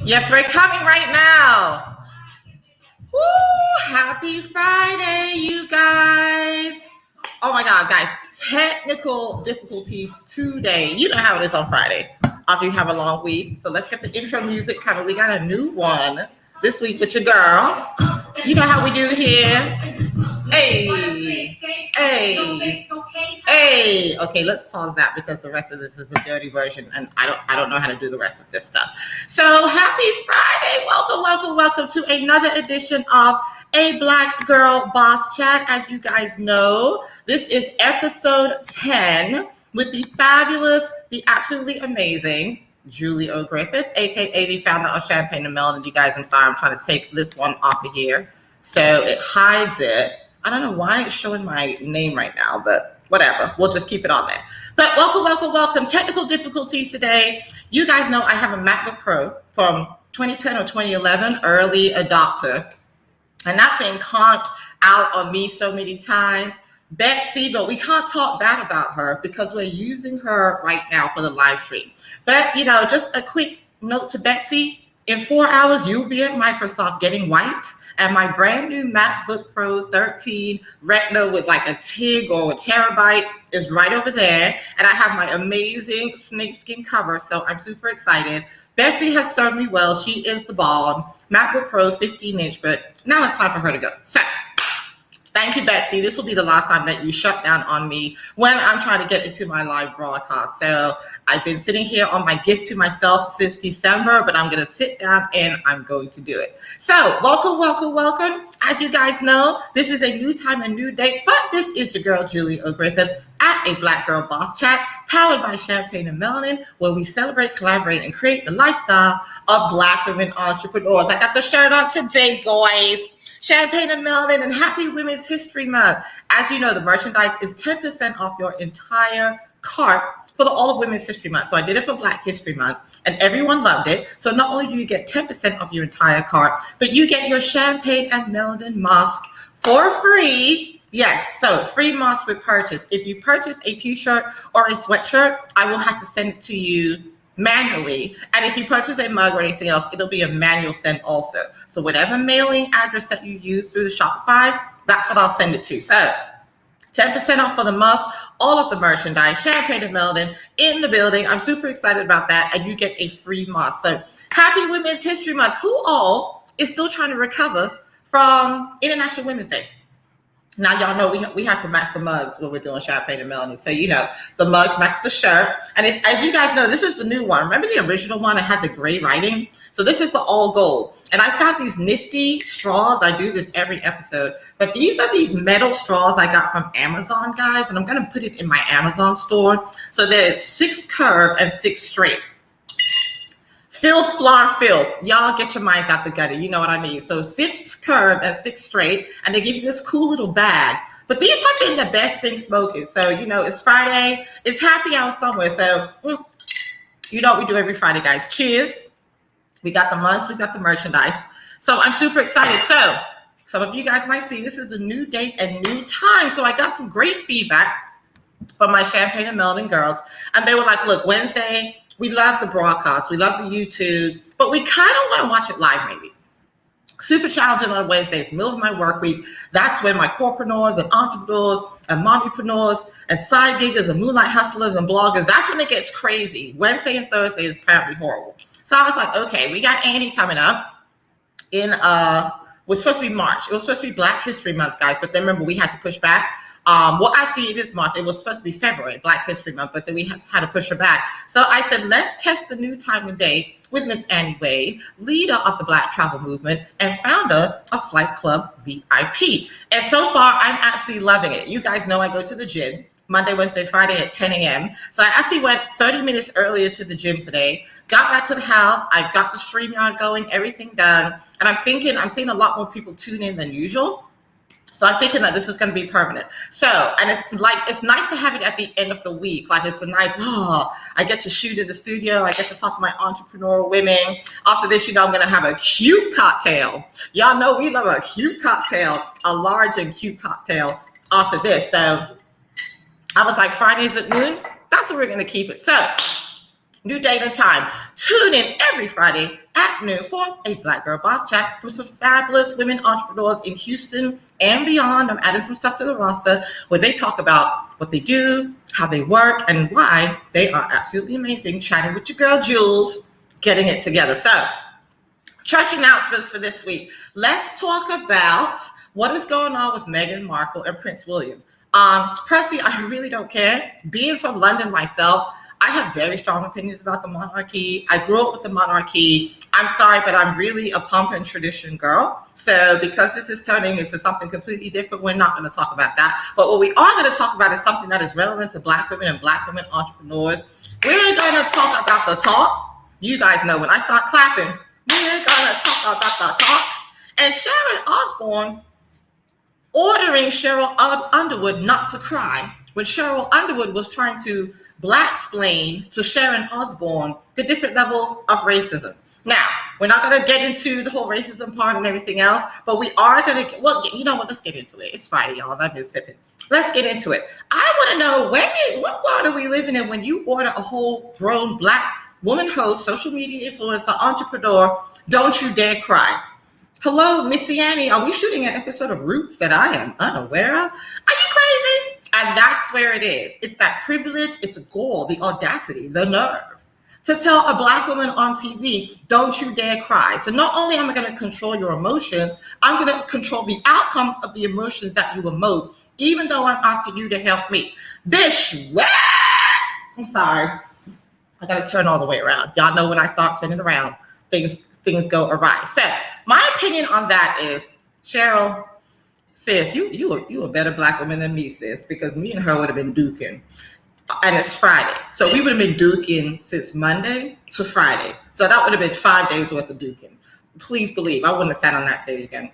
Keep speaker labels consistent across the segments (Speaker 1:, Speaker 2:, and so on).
Speaker 1: Yes, we're coming right now. Woo! Happy Friday, you guys. Oh my God, guys. Technical difficulties today. You know how it is on Friday after you have a long week. So let's get the intro music coming. We got a new one this week with your girl. You know how we do here. Hey, hey, hey. Okay, let's pause that because the rest of this is the dirty version, and I don't know how to do the rest of this stuff. So happy Friday! Welcome to another edition of A Black Girl Boss Chat. As you guys know, this is episode 10 with the fabulous, the absolutely amazing Julie O. Griffith, aka the founder of Champagne and Melanin. You guys, I'm sorry, I'm trying to take this one off of here so it hides it. I don't know why it's showing my name right now, but whatever. We'll just keep it on there. But welcome. Technical difficulties today. You guys know I have a MacBook Pro from 2010 or 2011, early adopter. And that thing conked out on me so many times. Betsy, but we can't talk bad about her because we're using her right now for the live stream. But, just a quick note to Betsy. In 4 hours, you'll be at Microsoft getting wiped. And my brand new MacBook Pro 13 Retina with like a TIG or a terabyte is right over there. And I have my amazing snakeskin cover. So I'm super excited. Bessie has served me well. She is the bomb. MacBook Pro 15-inch, but now it's time for her to go. So thank you, Betsy. This will be the last time that you shut down on me when I'm trying to get into my live broadcast. So I've been sitting here on my gift to myself since December, but I'm going to sit down and I'm going to do it. So welcome. As you guys know, this is a new time, a new day, but this is your girl, Julie O. Griffith, at A Black Girl Boss Chat, powered by Champagne and Melanin, where we celebrate, collaborate, and create the lifestyle of Black women entrepreneurs. I got the shirt on today, guys. Champagne and Melanin, and happy Women's History Month. As you know, the merchandise is 10% off your entire cart for the all of Women's History Month. So I did it for Black History Month, and everyone loved it. So not only do you get 10% off your entire cart, but you get your Champagne and Melanin mask for free. Yes, so free mask with purchase. If you purchase a t-shirt or a sweatshirt, I will have to send it to you manually. And if you purchase a mug or anything else, it'll be a manual send also. So whatever mailing address that you use through the Shopify, that's what I'll send it to. So 10% off for the month, all of the merchandise, Champagne and Melanin in the building. I'm super excited about that. And you get a free mask. So happy Women's History Month. Who all is still trying to recover from International Women's Day? Now, y'all know we have to match the mugs when we're doing Champagne and Melanin. So, the mugs match the shirt. And as you guys know, this is the new one. Remember the original one that had the gray writing? So this is the all gold. And I found these nifty straws. I do this every episode. But these are these metal straws I got from Amazon, guys. And I'm going to put it in my Amazon store. So there's 6 curved and 6 straight. Filth, filth. Y'all get your minds out the gutter. You know what I mean? So 6 curved and 6 straight, and they give you this cool little bag. But these have been the best thing smoking. So, it's Friday. It's happy hour somewhere. So, you know what we do every Friday, guys. Cheers. We got the mugs. We got the merchandise. So I'm super excited. So some of you guys might see this is the new date and new time. So I got some great feedback from my Champagne and Melanin girls. And they were like, look, Wednesday, we love the broadcast. We love the YouTube, but we kind of want to watch it live maybe. Super challenging on Wednesdays, middle of my work week. That's when my corpreneurs and entrepreneurs and mommypreneurs and side giggers and moonlight hustlers and bloggers, that's when it gets crazy. Wednesday and Thursday is apparently horrible. So I was like, okay, we got Annie coming up in, was supposed to be March. It was supposed to be Black History Month, guys, but then remember we had to push back. I see it is March. It was supposed to be February, Black History Month, but then we had to push her back. So I said, let's test the new time and date with Miss Annie Wade, leader of the Black Travel Movement and founder of FlightClub VIP. And so far, I'm actually loving it. You guys know I go to the gym Monday, Wednesday, Friday at 10 a.m. So I actually went 30 minutes earlier to the gym today, got back to the house. I've got the StreamYard going, everything done. And I'm seeing a lot more people tune in than usual. So I'm thinking that this is going to be permanent. So, and it's nice to have it at the end of the week. Like it's a nice, I get to shoot in the studio. I get to talk to my entrepreneurial women. After this, I'm going to have a cute cocktail. Y'all know we love a cute cocktail, a large and cute cocktail after this. So I was like, Fridays at noon, that's where we're going to keep it. So New date and time. Tune in every Friday at noon for a Black Girl Boss Chat with some fabulous women entrepreneurs in Houston and beyond. I'm adding some stuff to the roster where they talk about what they do, how they work, and why they are absolutely amazing. Chatting with your girl, Jules, getting it together. So, church announcements for this week. Let's talk about what is going on with Meghan Markle and Prince William. Personally, I really don't care. Being from London myself, I have very strong opinions about the monarchy. I grew up with the monarchy. I'm sorry, but I'm really a pomp and tradition girl. So because this is turning into something completely different, we're not going to talk about that. But what we are going to talk about is something that is relevant to Black women and Black women entrepreneurs. We're going to talk about the talk. You guys know when I start clapping, we're going to talk about the talk. And Sharon Osbourne ordering Cheryl Underwood not to cry when Cheryl Underwood was trying to black-splain to Sharon Osbourne the different levels of racism. Now, we're not going to get into the whole racism part and everything else, but we are going to, well, you know what, let's get into it. It's Friday, y'all, I've been sipping. Let's get into it. I want to know, what world are we living in when you order a whole grown Black woman host, social media influencer, entrepreneur, don't you dare cry? Hello, Missy Annie, are we shooting an episode of Roots that I am unaware of? Are you crazy? And that's where it is. It's that privilege, it's the gall, the audacity, the nerve to tell a Black woman on TV, don't you dare cry. So not only am I going to control your emotions, I'm going to control the outcome of the emotions that you emote, even though I'm asking you to help me. Bish, what? I'm sorry. I got to turn all the way around. Y'all know when I start turning around, things go awry. So my opinion on that is, Cheryl, sis, you a better Black woman than me, sis, because me and her would have been duking. And it's Friday. So we would have been duking since Monday to Friday. So that would have been 5 days worth of duking. Please believe I wouldn't have sat on that stage again.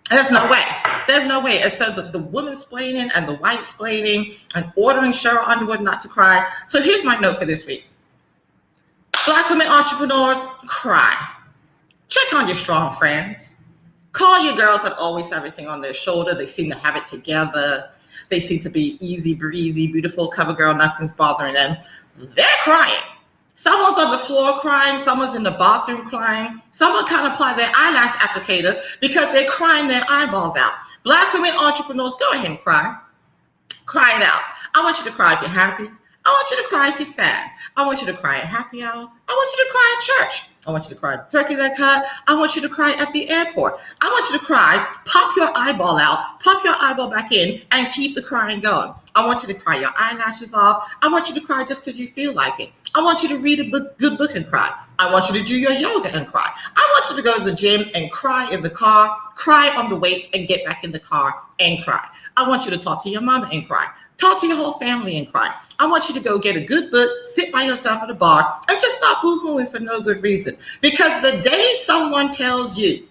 Speaker 1: There's no way. There's no way. And so the woman splaining and the white splaining and ordering Cheryl Underwood not to cry. So here's my note for this week. Black women entrepreneurs, cry. Check on your strong friends. Call your girls that always have everything on their shoulder. They seem to have it together. They seem to be easy breezy, beautiful cover girl. Nothing's bothering them. They're crying. Someone's on the floor crying. Someone's in the bathroom crying. Someone can't apply their eyelash applicator because they're crying their eyeballs out. Black women entrepreneurs, go ahead and cry. Cry it out. I want you to cry if you're happy. I want you to cry if you're sad. I want you to cry at happy hour. I want you to cry at church. I want you to cry at the turkey leg cut. I want you to cry at the airport. I want you to cry, pop your eyeball out, pop your eyeball back in, and keep the crying going. I want you to cry your eyelashes off. I want you to cry just because you feel like it. I want you to read a good book and cry. I want you to do your yoga and cry. I want you to go to the gym and cry in the car, cry on the weights and get back in the car and cry. I want you to talk to your mama and cry. Talk to your whole family and cry. I want you to go get a good book, sit by yourself at a bar, and just stop boo-hooing for no good reason. Because the day someone tells you,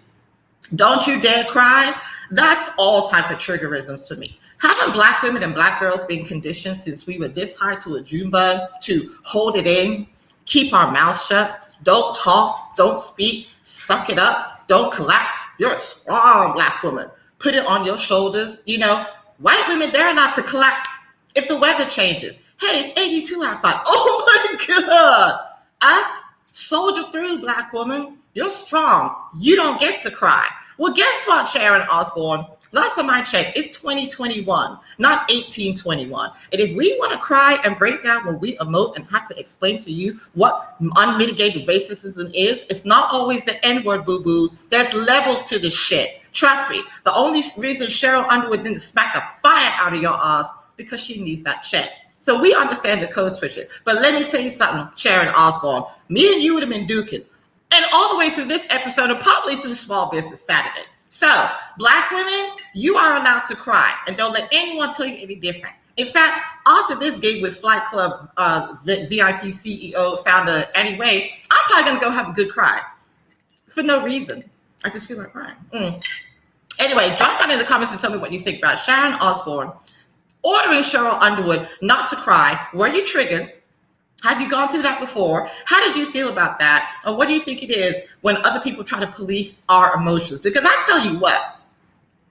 Speaker 1: don't you dare cry, that's all type of triggerisms to me. Haven't Black women and Black girls been conditioned since we were this high to a June bug to hold it in, keep our mouths shut, don't talk, don't speak, suck it up, don't collapse? You're a strong Black woman. Put it on your shoulders. You know, white women, they're not to collapse if the weather changes. Hey, it's 82 outside. Oh my God. Us, soldier through, Black woman. You're strong. You don't get to cry. Well, guess what, Sharon Osbourne? Last time I checked, it's 2021, not 1821. And if we want to cry and break down when we emote and have to explain to you what unmitigated racism is, it's not always the N-word, boo-boo. There's levels to this shit. Trust me. The only reason Cheryl Underwood didn't smack the fire out of your ass because she needs that check. So we understand the code switching. But let me tell you something, Sharon Osbourne. Me and you would have been duking. And all the way through this episode and probably through Small Business Saturday. So, Black women, you are allowed to cry. And don't let anyone tell you any different. In fact, after this gig with FlightClub VIP CEO, founder, anyway, I'm probably going to go have a good cry. For no reason. I just feel like crying. Anyway, drop down in the comments and tell me what you think about Sharon Osbourne ordering Cheryl Underwood not to cry. Were you triggered? Have you gone through that before? How did you feel about that? Or what do you think it is when other people try to police our emotions? Because I tell you what,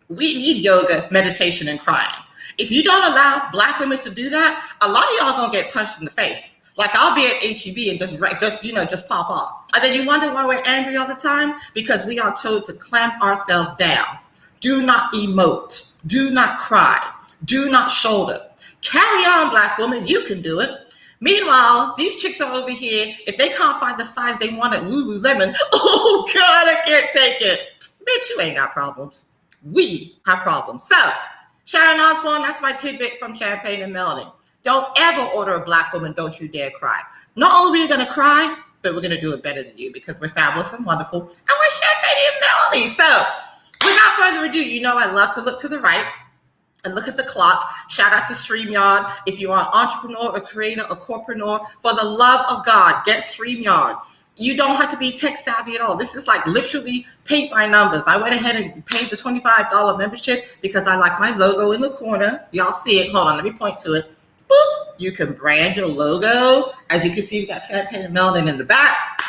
Speaker 1: we need yoga, meditation, and crying. If you don't allow Black women to do that, a lot of y'all gonna get punched in the face. Like I'll be at HEB and just pop off. And then you wonder why we're angry all the time? Because we are told to clamp ourselves down. Do not emote. Do not cry. Do not shoulder. Carry on, Black woman. You can do it. Meanwhile, these chicks are over here. If they can't find the size they want at Lululemon, oh God, I can't take it. Bitch, you ain't got problems. We have problems. So, Sharon Osbourne, that's my tidbit from Champagne and Melanin. Don't ever order a Black woman, don't you dare cry. Not only are we going to cry, but we're going to do it better than you because we're fabulous and wonderful, and we're Champagne and Melanin. So, without further ado, you know I love to look to the right and look at the clock. Shout out to StreamYard. If you are an entrepreneur, a creator, a corpreneur, for the love of God, get StreamYard. You don't have to be tech savvy at all. This is like literally paint by numbers. I went ahead and paid the $25 membership because I like my logo in the corner. Y'all see it? Hold on, let me point to it. Boop. You can brand your logo. As you can see, we got Champagne and Melanin in the back.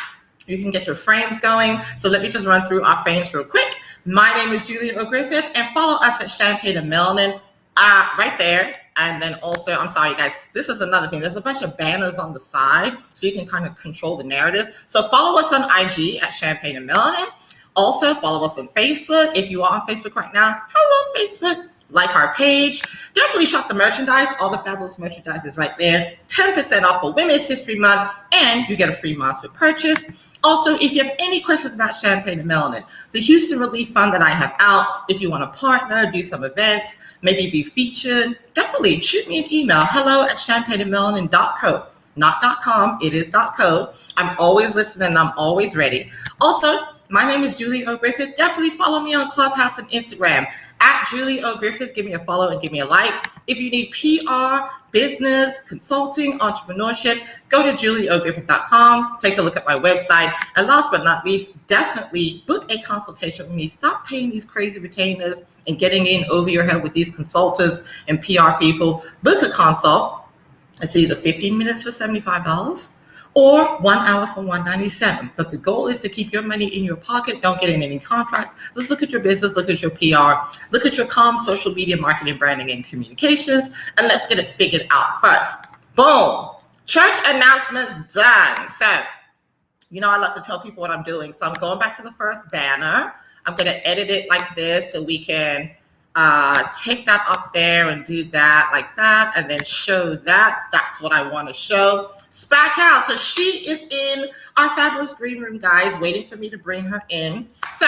Speaker 1: You can get your frames going. So let me just run through our frames real quick. My name is Julia O'Griffith, and follow us at Champagne and Melanin right there. And then also, I'm sorry, you guys, this is another thing. There's a bunch of banners on the side, so you can kind of control the narrative. So follow us on IG at Champagne and Melanin. Also, follow us on Facebook. If you are on Facebook right now, hello, Facebook. Like our page. Definitely shop the merchandise. All the fabulous merchandise is right there. 10% off for Women's History Month, and you get a free monster purchase. Also, if you have any questions about Champagne and Melanin, the Houston Relief Fund that I have out, if you want to partner, do some events, maybe be featured, definitely shoot me an email. hello@champagneandmelanin.co. Not .com, it is .co. I'm always listening. I'm always ready. Also, my name is Julie O. Griffith. Definitely follow me on Clubhouse and Instagram at Julie O. Griffith. Give me a follow and give me a like. If you need PR, business, consulting, entrepreneurship, go to julieogriffith.com. Take a look at my website. And last but not least, definitely book a consultation with me. Stop paying these crazy retainers and getting in over your head with these consultants and PR people. Book a consult. It's either 15 minutes for $75 or 1 hour for $197. But the goal is to keep your money in your pocket. Don't get in any contracts. Let's look at your business, look at your PR, look at your comms, social media, marketing, branding, and communications, and let's get it figured out first. Boom. Church announcements done. So, you know, I love to tell people what I'm doing. So I'm going back to the first banner. I'm going to edit it like this so we can take that off there and do that like that, and then show that. That's what I want to show. Spack out. So she is in our fabulous green room, guys, waiting for me to bring her in. So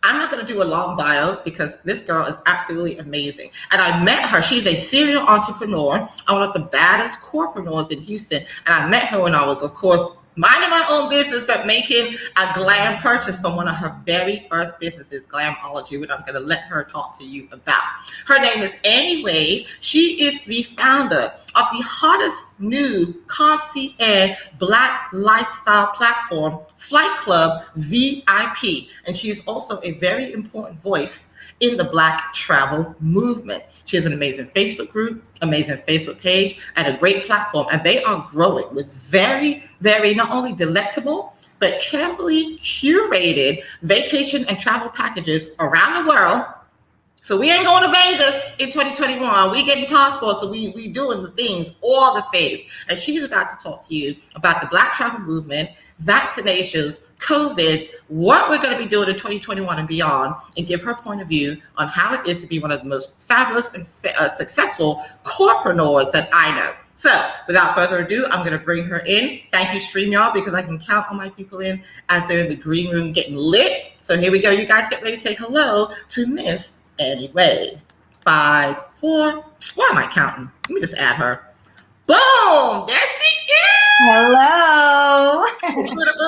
Speaker 1: I'm not going to do a long bio because this girl is absolutely amazing. And I met her. She's a serial entrepreneur, one of the baddest corpreneurs in Houston. And I met her when I was, of course, minding my own business, but making a glam purchase from one of her very first businesses, Glamology, which I'm going to let her talk to you about. Her name is Annie Wade. She is the founder of the hottest new concierge Black lifestyle platform, FlightClub VIP. And she is also a very important voice in the Black travel movement. She has an amazing Facebook group, amazing Facebook page, and a great platform. And they are growing with very, very not only delectable, but carefully curated vacation and travel packages around the world. So we ain't going to Vegas in 2021. We getting passports, so we doing the things, all the things. And she's about to talk to you about the Black travel movement, vaccinations, COVID, what we're going to be doing in 2021 and beyond, and give her point of view on how it is to be one of the most fabulous and successful corpreneurs that I know. So without further ado, I'm going to bring her in. Thank you, StreamYard, because I can count on my people in as they're in the green room getting lit. So here we go. You guys get ready to say hello to Miss Annie Wade. 5, 4. Why am I counting? Let me just add her. Boom! There she is!
Speaker 2: Hello.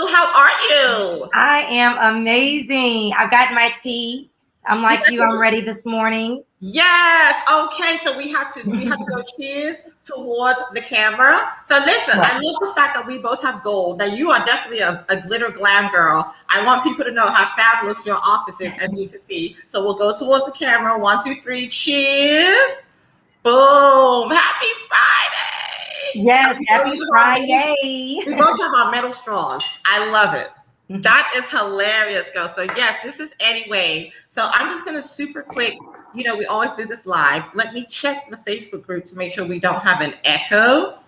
Speaker 1: How are you?
Speaker 2: I am amazing. I've got my tea. I'm like you. I'm ready this morning.
Speaker 1: Yes. Okay. So we have to go cheers towards the camera. So listen, I love the fact that we both have gold. Now you are definitely a glitter glam girl. I want people to know how fabulous your office is, as you can see. So we'll go towards the camera. 1, 2, 3. Cheers. Boom. Happy Friday.
Speaker 2: Yes. Happy Friday.
Speaker 1: We both have our metal straws. I love it. That is hilarious, girl. So yes, this is Annie Wade. So I'm just going to super quick, you know, we always do this live. Let me check the Facebook group to make sure we don't have an echo.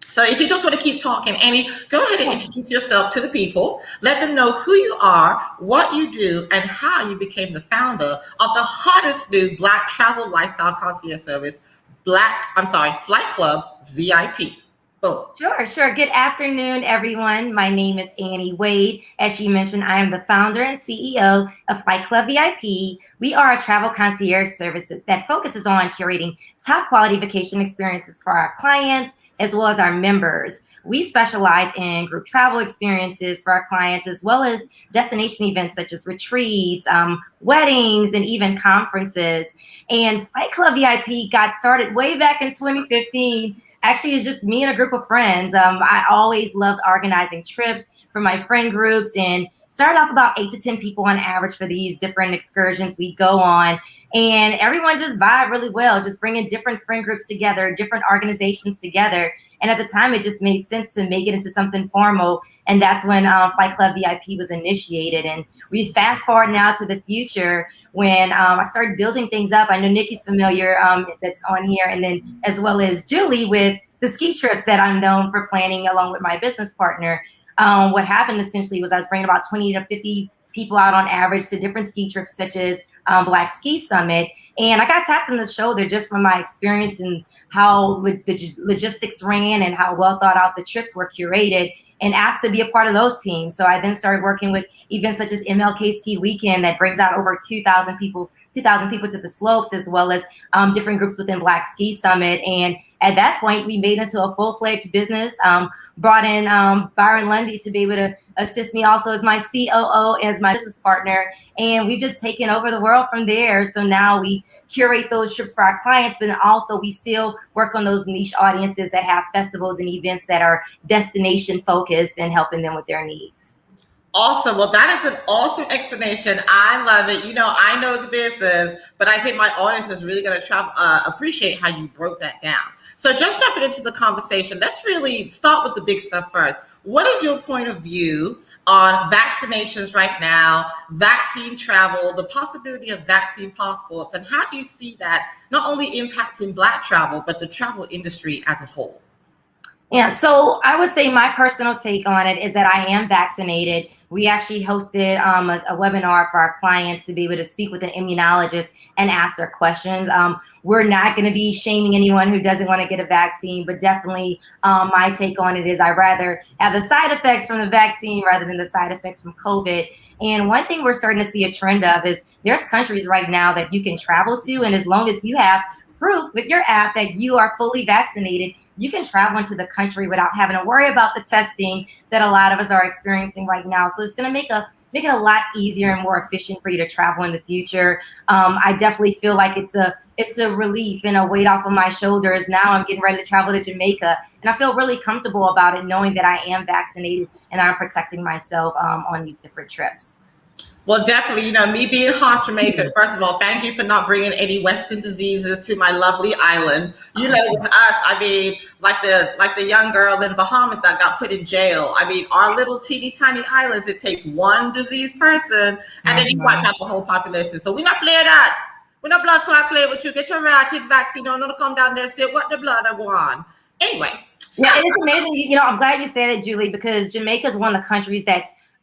Speaker 1: So if you just want to keep talking, Annie, go ahead and introduce yourself to the people. Let them know who you are, what you do, and how you became the founder of the hottest new Black travel lifestyle concierge service, FlightClub VIP. Boom.
Speaker 2: Sure. Good afternoon, everyone. My name is Annie Wade. As she mentioned, I am the founder and CEO of FlightClub VIP. We are a travel concierge service that focuses on curating top quality vacation experiences for our clients as well as our members. We specialize in group travel experiences for our clients, as well as destination events such as retreats, weddings, and even conferences. And FlightClub VIP got started way back in 2015. Actually, it's just me and a group of friends. I always loved organizing trips for my friend groups and started off about 8 to 10 people on average for these different excursions we go on. And everyone just vibed really well, just bringing different friend groups together, different organizations together. And at the time, it just made sense to make it into something formal. And that's when FlightClub VIP was initiated. And we just fast forward now to the future when I started building things up. I know Nikki's familiar, that's on here. And then as well as Julie with the ski trips that I'm known for planning along with my business partner. What happened essentially was I was bringing about 20 to 50 people out on average to different ski trips such as Black Ski Summit. And I got tapped on the shoulder just from my experience and how the logistics ran and how well thought out the trips were curated, and asked to be a part of those teams. So I then started working with events such as MLK Ski Weekend that brings out over 2,000 people to the slopes, as well as different groups within Black Ski Summit. And at that point, we made into a full-fledged business, brought in Byron Lundy to be able to assist me also as my COO, as my business partner. And we've just taken over the world from there. So now we curate those trips for our clients, but also we still work on those niche audiences that have festivals and events that are destination focused and helping them with their needs.
Speaker 1: Awesome. Well, that is an awesome explanation. I love it. You know, I know the business, but I think my audience is really going to appreciate how you broke that down. So just jumping into the conversation, let's really start with the big stuff first. What is your point of view on vaccinations right now, vaccine travel, the possibility of vaccine passports, and how do you see that not only impacting Black travel, but the travel industry as a whole?
Speaker 2: Yeah, so I would say my personal take on it is that I am vaccinated. We actually hosted a webinar for our clients to be able to speak with an immunologist and ask their questions. We're not going to be shaming anyone who doesn't want to get a vaccine, but definitely my take on it is I'd rather have the side effects from the vaccine rather than the side effects from COVID. And one thing we're starting to see a trend of is there's countries right now that you can travel to, and as long as you have proof with your app that you are fully vaccinated, you can travel into the country without having to worry about the testing that a lot of us are experiencing right now. So it's going to make it a lot easier and more efficient for you to travel in the future. I definitely feel like it's a relief and a weight off of my shoulders. Now I'm getting ready to travel to Jamaica, and I feel really comfortable about it, knowing that I am vaccinated and I'm protecting myself on these different trips.
Speaker 1: Well, definitely, you know, me being half Jamaican, first of all, thank you for not bringing any Western diseases to my lovely island. You know, with us, I mean, like the young girl in Bahamas that got put in jail. I mean, our little teeny tiny islands, it takes one diseased person and then you wipe out the whole population. So we're not playing that. We're not blood clot play with you. Get your rapid vaccine. Don't come down there and say what the blood are go on. Anyway. So.
Speaker 2: Yeah, it's amazing. You know, I'm glad you said it, Julie, because Jamaica is one of the countries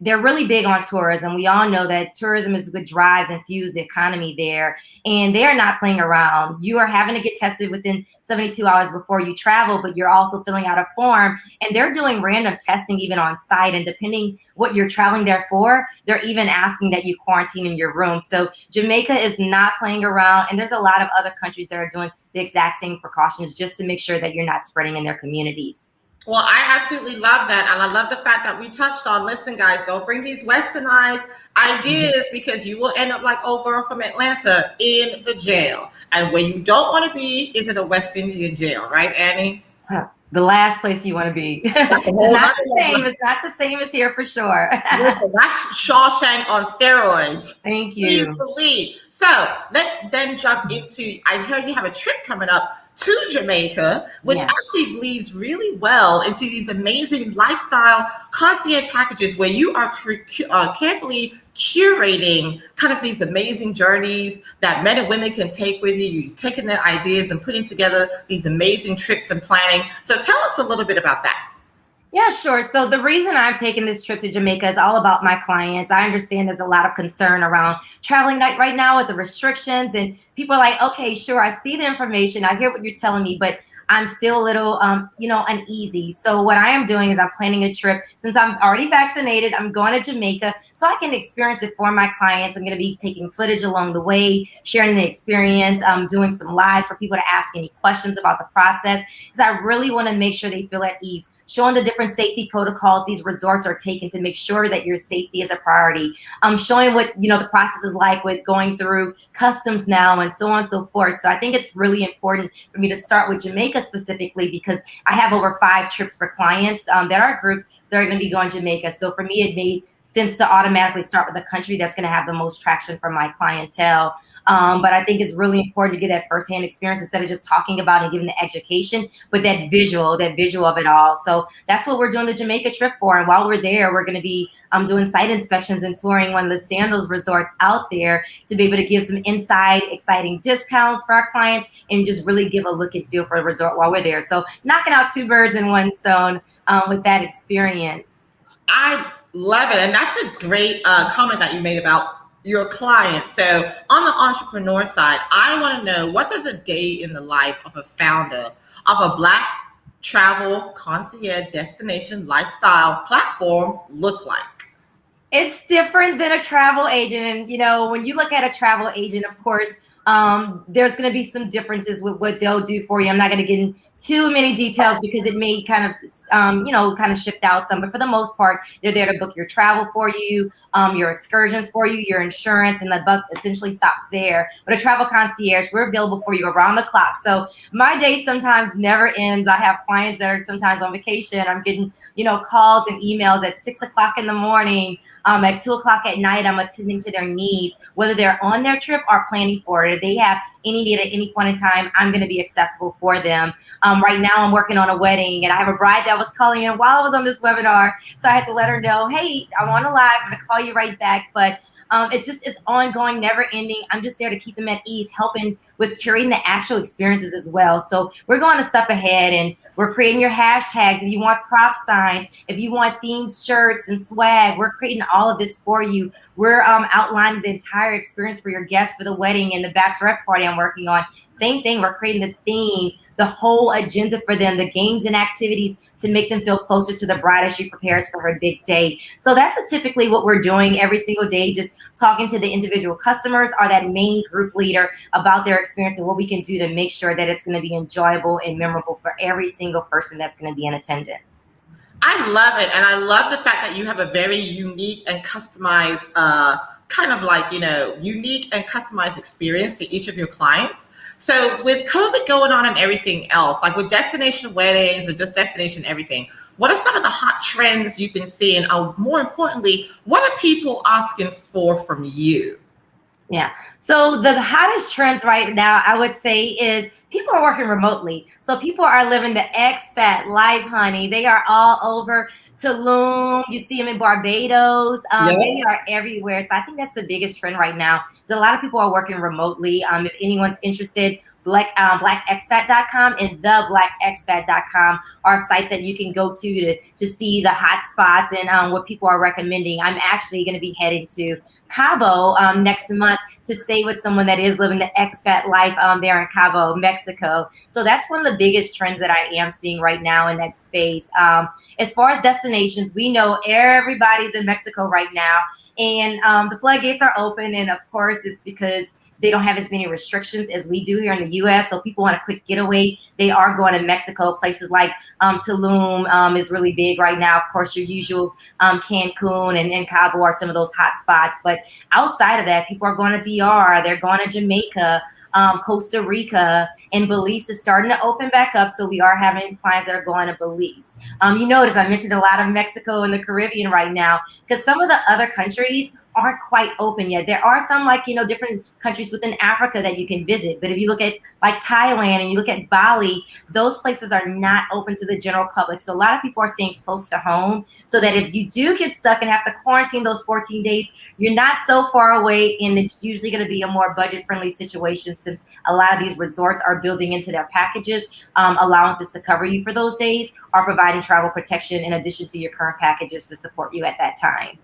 Speaker 2: they're really big on tourism. We all know that tourism is what drives and fuels the economy there, and they are not playing around. You are having to get tested within 72 hours before you travel, but you're also filling out a form, and they're doing random testing even on site, and depending what you're traveling there for, they're even asking that you quarantine in your room. So Jamaica is not playing around, and there's a lot of other countries that are doing the exact same precautions just to make sure that you're not spreading in their communities.
Speaker 1: Well, I absolutely love that. And I love the fact that we touched on, listen, guys, don't bring these westernized ideas because you will end up like old girl from Atlanta in the jail. And when you don't want to be is in a West Indian jail, right, Annie?
Speaker 2: The last place you want to be. It's not the same. It's not the same as here for sure.
Speaker 1: That's Shawshank on steroids.
Speaker 2: Thank you.
Speaker 1: Please believe. So let's then jump into, I heard you have a trip coming up to Jamaica, which
Speaker 2: Yeah.
Speaker 1: actually bleeds really well into these amazing lifestyle concierge packages where you are carefully curating kind of these amazing journeys that men and women can take with you. You're taking their ideas and putting together these amazing trips and planning. So tell us a little bit about that.
Speaker 2: Yeah, sure. So the reason I'm taking this trip to Jamaica is all about my clients. I understand there's a lot of concern around traveling right now with the restrictions, and people are like, okay, sure, I see the information, I hear what you're telling me, but I'm still a little, uneasy. So what I am doing is I'm planning a trip. Since I'm already vaccinated, I'm going to Jamaica so I can experience it for my clients. I'm going to be taking footage along the way, sharing the experience, doing some lives for people to ask any questions about the process, because I really want to make sure they feel at ease, showing the different safety protocols these resorts are taking to make sure that your safety is a priority. Showing what the process is like with going through customs now and so on and so forth. So I think it's really important for me to start with Jamaica specifically because I have over 5 trips for clients that are groups that are going to be going to Jamaica. So for me, it made sense to automatically start with the country that's going to have the most traction for my clientele. But I think it's really important to get that firsthand experience instead of just talking about and giving the education, but that visual of it all. So that's what we're doing the Jamaica trip for. And while we're there, we're going to be doing site inspections and touring one of the Sandals resorts out there to be able to give some inside exciting discounts for our clients and just really give a look and feel for a resort while we're there. So knocking out 2 birds in one stone with that experience.
Speaker 1: I love it. And that's a great comment that you made about your clients. So on the entrepreneur side, I want to know, what does a day in the life of a founder of a Black travel concierge destination lifestyle platform look like?
Speaker 2: It's different than a travel agent. And, when you look at a travel agent, of course, there's going to be some differences with what they'll do for you. I'm not going to get in too many details because it may kind of shift out some, but for the most part, they're there to book your travel for you, your excursions for you, your insurance, and the buck essentially stops there. But a travel concierge, we're available for you around the clock. So my day sometimes never ends. I have clients that are sometimes on vacation. I'm getting, calls and emails at 6 o'clock in the morning, at 2 o'clock at night. I'm attending to their needs, whether they're on their trip or planning for it. If they have any need at any point in time, I'm going to be accessible for them. Right now, I'm working on a wedding, and I have a bride that was calling in while I was on this webinar. So I had to let her know, hey, I'm on a live. I'm going to call you right back. But it's ongoing, never ending. I'm just there to keep them at ease, helping with curating the actual experiences as well. So we're going a step ahead, and we're creating your hashtags. If you want prop signs, if you want themed shirts and swag, we're creating all of this for you. We're outlining the entire experience for your guests for the wedding and the bachelorette party I'm working on. Same thing, we're creating the theme, the whole agenda for them, the games and activities to make them feel closer to the bride as she prepares for her big day. So that's typically what we're doing every single day, just talking to the individual customers or that main group leader about their experience and what we can do to make sure that it's going to be enjoyable and memorable for every single person that's going to be in attendance.
Speaker 1: I love it. And I love the fact that you have a very unique and customized, unique and customized experience for each of your clients. So with COVID going on and everything else, like with destination weddings and just destination everything, what are some of the hot trends you've been seeing? More importantly, what are people asking for from you?
Speaker 2: Yeah. So the hottest trends right now, I would say, is people are working remotely. So people are living the expat life, honey. They are all over Tulum. You see them in Barbados. They are everywhere. So I think that's the biggest trend right now. So a lot of people are working remotely. If anyone's interested, blackexpat.com and theblackexpat.com are sites that you can go to see the hot spots and what people are recommending. I'm actually going to be heading to Cabo next month to stay with someone that is living the expat life there in Cabo, Mexico. So that's one of the biggest trends that I am seeing right now in that space. As far as destinations, we know everybody's in Mexico right now, and the floodgates are open, and of course it's because they don't have as many restrictions as we do here in the U.S. So people want a quick getaway. They are going to Mexico. Places like Tulum is really big right now. Of course, your usual Cancun and Cabo are some of those hot spots. But outside of that, people are going to DR. They're going to Jamaica, Costa Rica, and Belize is starting to open back up. So we are having clients that are going to Belize. You notice I mentioned a lot of Mexico and the Caribbean right now because some of the other countries aren't quite open yet. There are some like, different countries within Africa that you can visit. But if you look at like Thailand and you look at Bali, those places are not open to the general public. So a lot of people are staying close to home so that if you do get stuck and have to quarantine those 14 days, you're not so far away, and it's usually going to be a more budget-friendly situation since a lot of these resorts are building into their packages allowances to cover you for those days, or providing travel protection in addition to your current packages to support you at that time.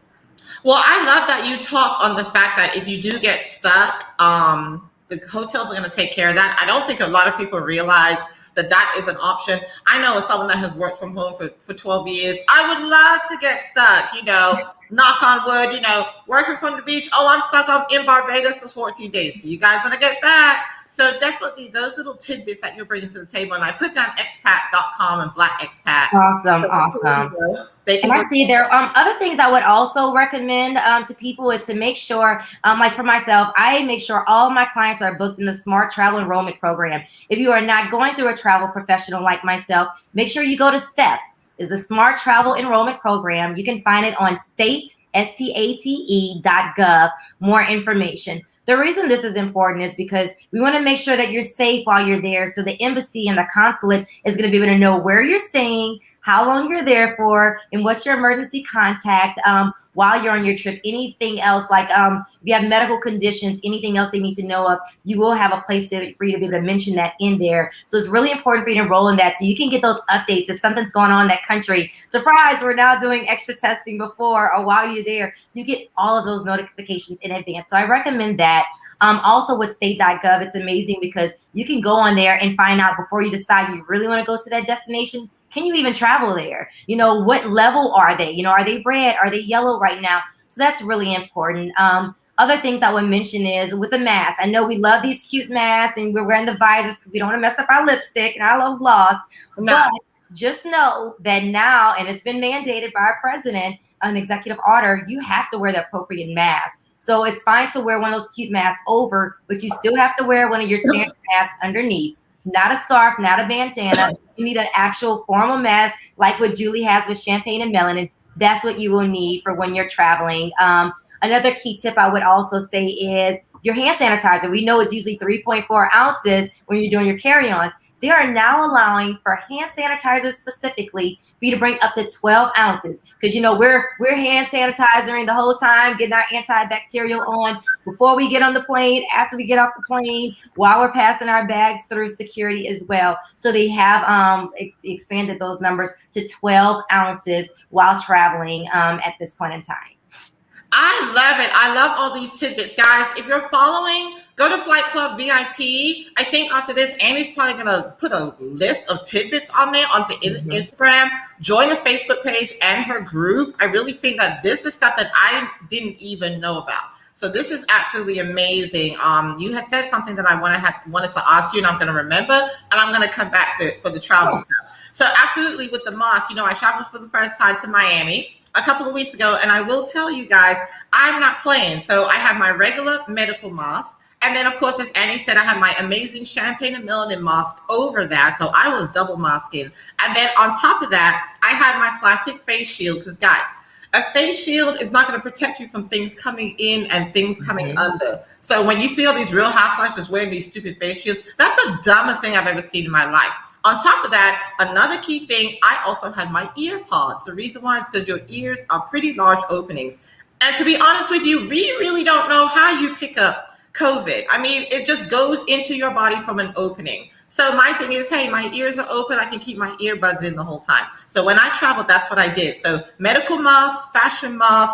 Speaker 1: Well, I love that you talk on the fact that if you do get stuck, the hotels are going to take care of that. I don't think a lot of people realize that that is an option. I know as someone that has worked from home for 12 years, I would love to get stuck, knock on wood, working from the beach. Oh, I'm stuck. I'm in Barbados for 14 days. So you guys want to get back. So definitely those little tidbits that you're bringing to the table. And I put down expat.com and Black Expat.
Speaker 2: Awesome. And I see there other things I would also recommend to people is to make sure, like for myself, I make sure all of my clients are booked in the Smart Travel Enrollment Program. If you are not going through a travel professional like myself, make sure you go to STEP. Is the Smart Travel Enrollment Program. You can find it on state.gov. More information. The reason this is important is because we want to make sure that you're safe while you're there. So the embassy and the consulate is going to be able to know where you're staying, how long you're there for, and what's your emergency contact while you're on your trip. Anything else, like if you have medical conditions, anything else they need to know of, you will have a place for you to be able to mention that in there. So it's really important for you to enroll in that so you can get those updates. If something's going on in that country, surprise, we're now doing extra testing before or while you're there. You get all of those notifications in advance. So I recommend that. Also with state.gov, it's amazing because you can go on there and find out before you decide you really want to go to that destination. Can you even travel there? What level are they? Are they red? Are they yellow right now? So that's really important. Other things I would mention is with the mask. I know we love these cute masks and we're wearing the visors because we don't want to mess up our lipstick and our love gloss. No. But just know that now, and it's been mandated by our president, an executive order, you have to wear the appropriate mask. So it's fine to wear one of those cute masks over, but you still have to wear one of your standard masks underneath. Not a scarf, not a bandana. You need an actual formal mask like what Julie has with Champagne and Melanin. That's what you will need for when you're traveling. Another key tip I would also say is your hand sanitizer. We know it's usually 3.4 ounces when you're doing your carry-ons. They are now allowing for hand sanitizer specifically for you to bring up to 12 ounces. Because, we're hand sanitizing the whole time, getting our antibacterial on before we get on the plane, after we get off the plane, while we're passing our bags through security as well. So they have expanded those numbers to 12 ounces while traveling at this point in time.
Speaker 1: I love it. I love all these tidbits. Guys, if you're following, go to FlightClub VIP. I think after this, Annie's probably going to put a list of tidbits on there onto Instagram. Join the Facebook page and her group. I really think that this is stuff that I didn't even know about. So this is absolutely amazing. You had said something that I wanted to ask you, and I'm going to remember, and I'm going to come back to it for the travel stuff. So absolutely with the mask, I traveled for the first time to Miami a couple of weeks ago, and I will tell you guys, I'm not playing. So I have my regular medical mask, and then of course, as Annie said, I have my amazing Champagne and Melanin mask over that. So I was double masking, and then on top of that, I had my plastic face shield because, guys, a face shield is not going to protect you from things coming in and things coming under. So when you see all these real housewives just wearing these stupid face shields, that's the dumbest thing I've ever seen in my life. On top of that, another key thing, I also had my ear pods. The reason why is because your ears are pretty large openings. And to be honest with you, we really don't know how you pick up COVID. I mean, it just goes into your body from an opening. So my thing is, hey, my ears are open. I can keep my earbuds in the whole time. So when I traveled, that's what I did. So medical mask, fashion mask,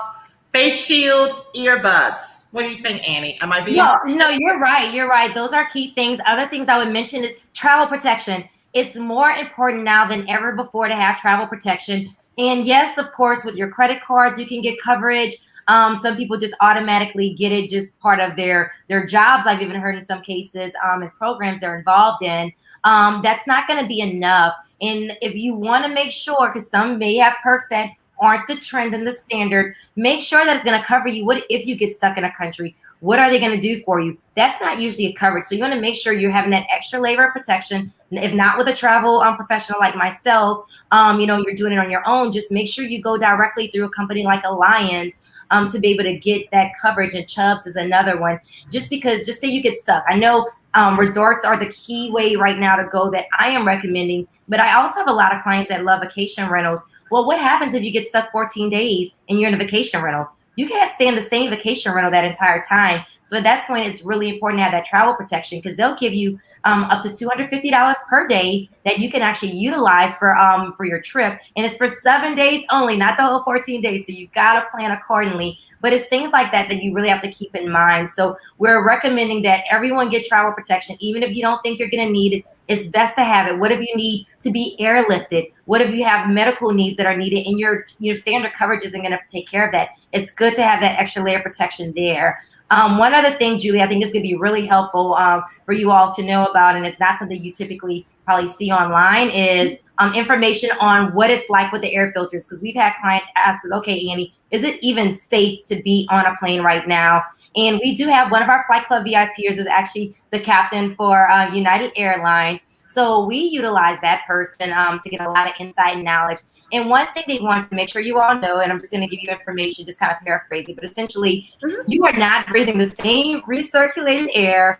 Speaker 1: face shield, earbuds. What do you think, Annie? Am I being?
Speaker 2: No, you're right. You're right. Those are key things. Other things I would mention is travel protection. It's more important now than ever before to have travel protection. And yes, of course, with your credit cards, you can get coverage. Some people just automatically get it, just part of their jobs. I've even heard in some cases and programs they're involved in. That's not going to be enough. And if you want to make sure, because some may have perks that aren't the trend and the standard, make sure that it's going to cover you. What if you get stuck in a country? What are they going to do for you? That's not usually a coverage. So you want to make sure you're having that extra layer of protection. If not with a travel professional like myself, you're doing it on your own. Just make sure you go directly through a company like Airlines. to be able to get that coverage. And Chubbs is another one, just say you get stuck. I know resorts are the key way right now to go that I am recommending, but I also have a lot of clients that love vacation rentals. Well, what happens if you get stuck 14 days and you're in a vacation rental? You can't stay in the same vacation rental that entire time. So at that point, it's really important to have that travel protection, because they'll give you up to $250 per day that you can actually utilize for your trip. And it's for 7 days only, not the whole 14 days. So you got to plan accordingly. But it's things like that that you really have to keep in mind. So we're recommending that everyone get travel protection, even if you don't think you're going to need it. It's best to have it. What if you need to be airlifted? What if you have medical needs that are needed and your standard coverage isn't going to take care of that? It's good to have that extra layer of protection there. One other thing, Julie, I think is going to be really helpful for you all to know about, and it's not something you typically probably see online, is information on what it's like with the air filters. Because we've had clients ask us, okay, Annie, is it even safe to be on a plane right now? And we do have one of our Flight Club VIPers is actually the captain for United Airlines. So we utilize that person to get a lot of insight and knowledge. And one thing they want to make sure you all know, and I'm just going to give you information, just kind of paraphrasing, but essentially, you are not breathing the same recirculated air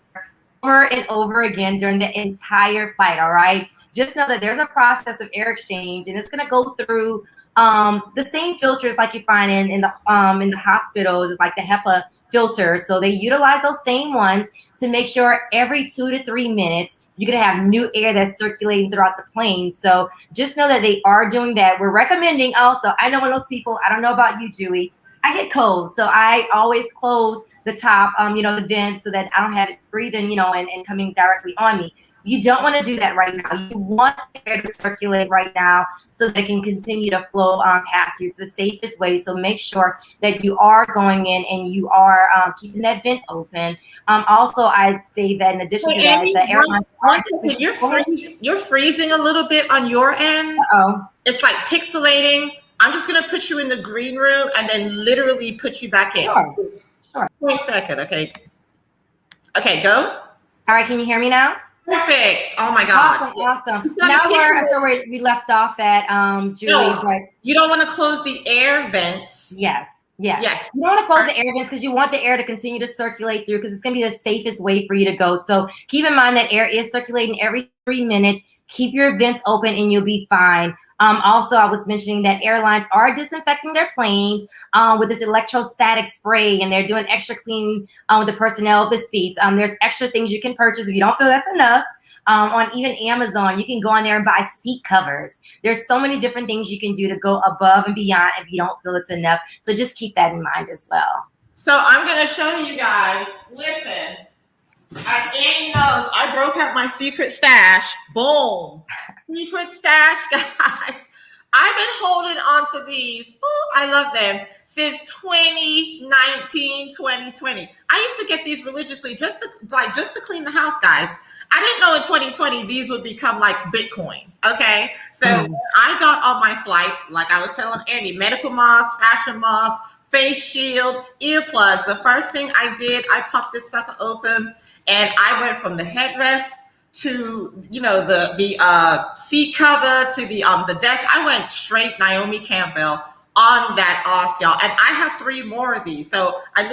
Speaker 2: over and over again during the entire flight, all right? Just know that there's a process of air exchange, and it's going to go through the same filters like you find in the hospitals. It's like the HEPA filters. So they utilize those same ones to make sure every 2 to 3 minutes, you're going to have new air that's circulating throughout the plane. So just know that they are doing that. We're recommending also, I know one of those people, I don't know about you, Julie, I get cold. So I always close the top, the vents, so that I don't have it breathing, and coming directly on me. You don't want to do that right now. You want the air to circulate right now so that it can continue to flow past you. It's the safest way. So make sure that you are going in and you are keeping that vent open. Also, I'd say that in addition to that, the airline.
Speaker 1: You're freezing a little bit on your end.
Speaker 2: Uh-oh.
Speaker 1: It's like pixelating. I'm just going to put you in the green room and then literally put you back in.
Speaker 2: Sure.
Speaker 1: 1 second, okay? Okay, go.
Speaker 2: All right, can you hear me now?
Speaker 1: Perfect. Oh my God.
Speaker 2: Awesome. Now we left off at Julie.
Speaker 1: No,
Speaker 2: but
Speaker 1: you don't want to close the air vents.
Speaker 2: Yes. You don't want to close the air vents because you want the air to continue to circulate through, because it's going to be the safest way for you to go. So keep in mind that air is circulating every 3 minutes. Keep your vents open and you'll be fine. Also, I was mentioning that airlines are disinfecting their planes with this electrostatic spray, and they're doing extra cleaning with the personnel of the seats. There's extra things you can purchase if you don't feel that's enough. On even Amazon, you can go on there and buy seat covers. There's so many different things you can do to go above and beyond if you don't feel it's enough. So just keep that in mind as well.
Speaker 1: So I'm going to show you guys. Listen, as Annie knows, I broke out my secret stash. Boom. Secret stash, guys. I've been holding on to these. Ooh, I love them since 2019, 2020. I used to get these religiously just to clean the house, guys. I didn't know in 2020 these would become like Bitcoin. Okay, so I got on my flight, like I was telling Andy, medical mask, fashion mask, face shield, earplugs. The first thing I did, I popped this sucker open, and I went from the headrest to the seat cover to the desk. I went straight Naomi Campbell on that ass, y'all. And I have 3 more of these. So I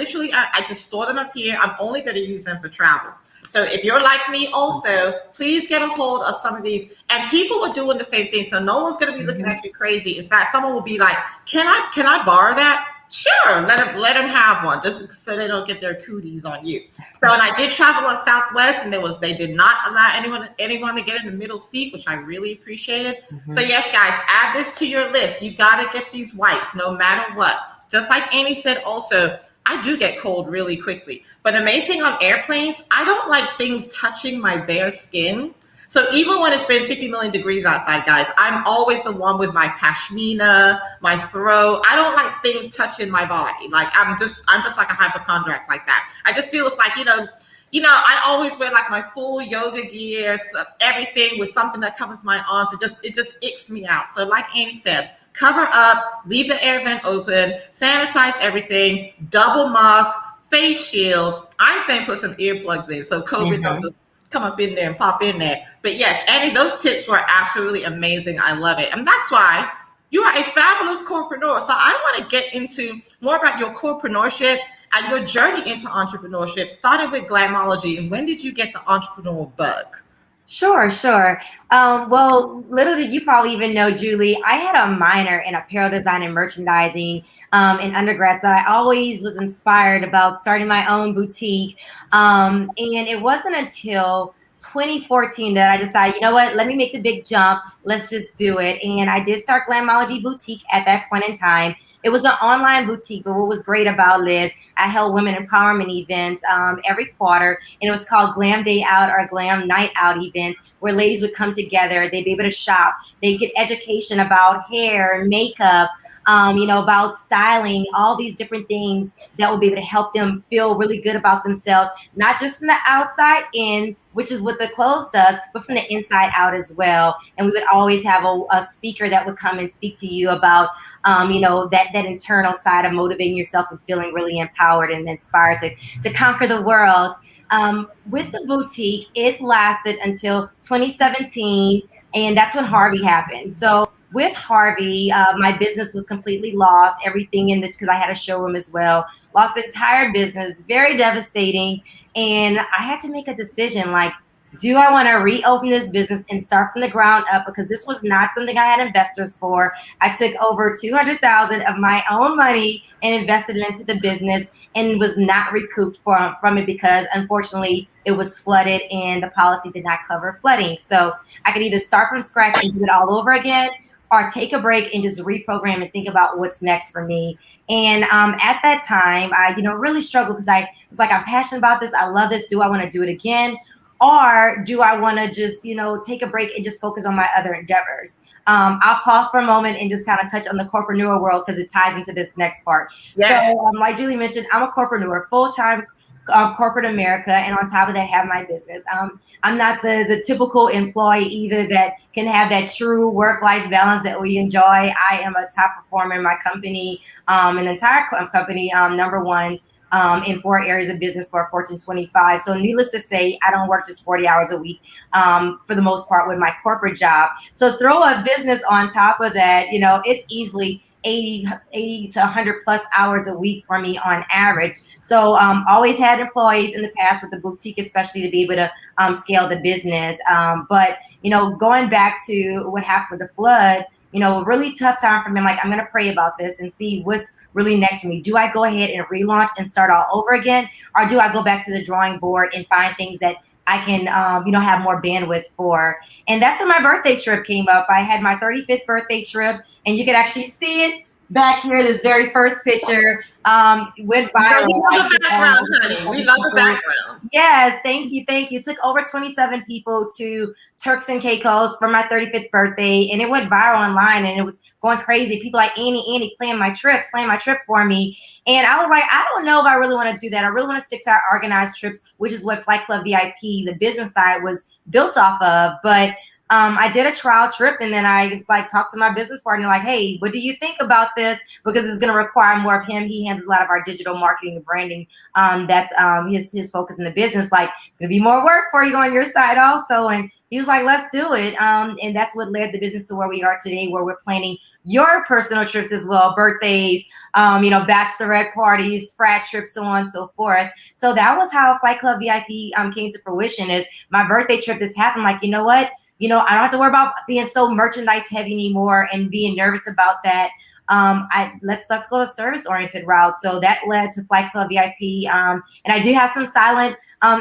Speaker 1: just store them up here. I'm only going to use them for travel. So if you're like me also, please get a hold of some of these. And people are doing the same thing. So no one's going to be looking at you crazy. In fact, someone will be like, can I borrow that? Sure, let them have one, just so they don't get their cooties on you. So, and I did travel on Southwest, and they did not allow anyone to get in the middle seat, which I really appreciated. So yes, guys, add this to your list. You got to get these wipes no matter what. Just like Annie said also, I do get cold really quickly. But the main thing on airplanes, I don't like things touching my bare skin. So even when it's been 50 million degrees outside, guys, I'm always the one with my pashmina, my throat. I don't like things touching my body. Like I'm just like a hypochondriac like that. I just feel it's like, I always wear like my full yoga gear, so everything with something that covers my arms. It just icks me out. So like Annie said, cover up, leave the air vent open, sanitize everything, double mask, face shield. I'm saying put some earplugs in so COVID don't just come up in there and pop in there. But yes, Annie, those tips were absolutely amazing. I love it. And that's why You are a fabulous corpreneur. So I want to get into more about your corpreneurship and your journey into entrepreneurship. Started with Glamology, and when did you get the entrepreneurial bug?
Speaker 2: Sure, sure. Well, little did you probably even know, Julie, I had a minor in apparel design and merchandising in undergrad. So I always was inspired about starting my own boutique. And it wasn't until 2014 that I decided, you know what, let me make the big jump. Let's just do it. And I did start Glamology Boutique at that point in time. It was an online boutique, but what was great about it is I held women empowerment events every quarter, and it was called Glam Day Out or Glam Night Out events, where ladies would come together. They'd be able to shop. They'd get education about hair, makeup, about styling, all these different things that would be able to help them feel really good about themselves, not just from the outside in, which is what the clothes does, but from the inside out as well. And we would always have a speaker that would come and speak to you about that internal side of motivating yourself and feeling really empowered and inspired to conquer the world. With the boutique, it lasted until 2017, and that's when Harvey happened. So with Harvey, my business was completely lost. Everything in this, because I had a showroom as well, lost the entire business, very devastating. And I had to make a decision, like, do I want to reopen this business and start from the ground up? Because this was not something I had investors for. I took over $200,000 of my own money and invested it into the business, and was not recouped from it because unfortunately it was flooded and the policy did not cover flooding. So I could either start from scratch and do it all over again, or take a break and just reprogram and think about what's next for me. And at that time, I really struggled because I was like, I'm passionate about this. I love this. Do I want to do it again? Or do I want to just, take a break and just focus on my other endeavors? I'll pause for a moment and just kind of touch on the corpreneur world because it ties into this next part. Yes. So like Julie mentioned, I'm a corpreneur, full-time corporate America, and on top of that, have my business. I'm not the typical employee either that can have that true work-life balance that we enjoy. I am a top performer in my company, an entire company, number one in 4 areas of business for a Fortune 25. So needless to say, I don't work just 40 hours a week for the most part with my corporate job. So throw a business on top of that, it's easily 80 to 100 plus hours a week for me on average. So always had employees in the past with the boutique, especially to be able to scale the business. But, going back to what happened with the flood, really tough time for me. I'm like, I'm going to pray about this and see what's really next for me. Do I go ahead and relaunch and start all over again? Or do I go back to the drawing board and find things that I can, have more bandwidth for? And that's when my birthday trip came up. I had my 35th birthday trip, and you could actually see it back here. This very first picture went viral.
Speaker 1: We love the background, honey. We love the background.
Speaker 2: Yes, thank you. It took over 27 people to Turks and Caicos for my 35th birthday, and it went viral online, and it was going crazy. People like, Annie, plan my trip for me. And I was like, I don't know if I really want to do that. I really want to stick to our organized trips, which is what FlightClub VIP, the business side, was built off of. But I did a trial trip, and then I talked to my business partner, like, hey, what do you think about this? Because it's going to require more of him. He handles a lot of our digital marketing and branding. That's his focus in the business. Like, it's going to be more work for you on your side also. And he was like, let's do it. And that's what led the business to where we are today, where we're planning your personal trips as well, birthdays, bachelorette parties, frat trips, so on and so forth. So that was how FlightClub VIP came to fruition. Is my birthday trip this happened. Like, you know what? I don't have to worry about being so merchandise heavy anymore and being nervous about that. Let's go a service oriented route. So that led to FlightClub VIP. And I do have some silent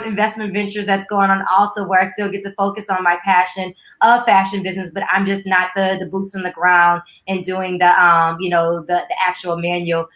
Speaker 2: investment ventures that's going on also, where I still get to focus on my passion of fashion business, but I'm just not the boots on the ground and doing the the actual manual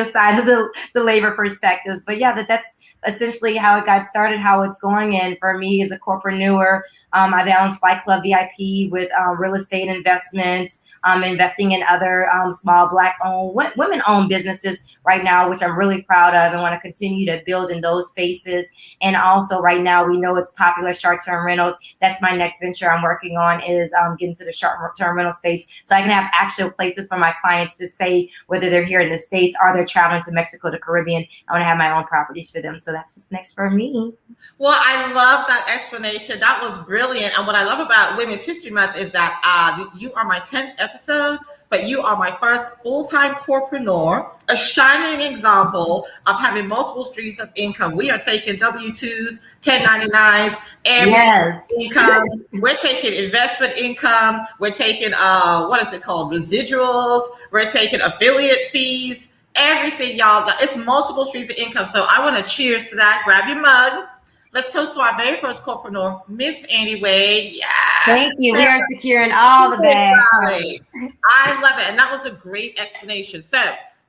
Speaker 2: side of the labor perspectives. But yeah, that's essentially how it got started, how it's going. And for me as a corpreneur, I balance FlightClub VIP with real estate investments, investing in other small Black-owned, women-owned businesses right now, which I'm really proud of and want to continue to build in those spaces. And also right now, we know it's popular short-term rentals. That's my next venture I'm working on, is getting to the short-term rental space so I can have actual places for my clients to stay, whether they're here in the States or they're traveling to Mexico, the Caribbean. I want to have my own properties for them. So that's what's next for me.
Speaker 1: Well, I love that explanation. That was brilliant. And what I love about Women's History Month is that you are my 10th episode, but you are my first full-time corpreneur, a shining example of having multiple streams of income. We are taking W-2s, 1099s,
Speaker 2: Yes.
Speaker 1: income. We're taking investment income. We're taking, what is it called? Residuals. We're taking affiliate fees. Everything, y'all. It's multiple streams of income. So I want to cheers to that. Grab your mug. Let's toast to our very first corpreneur, Miss Annie Wade. Yes.
Speaker 2: Thank you. We are securing all the bags.
Speaker 1: I love it. And that was a great explanation. So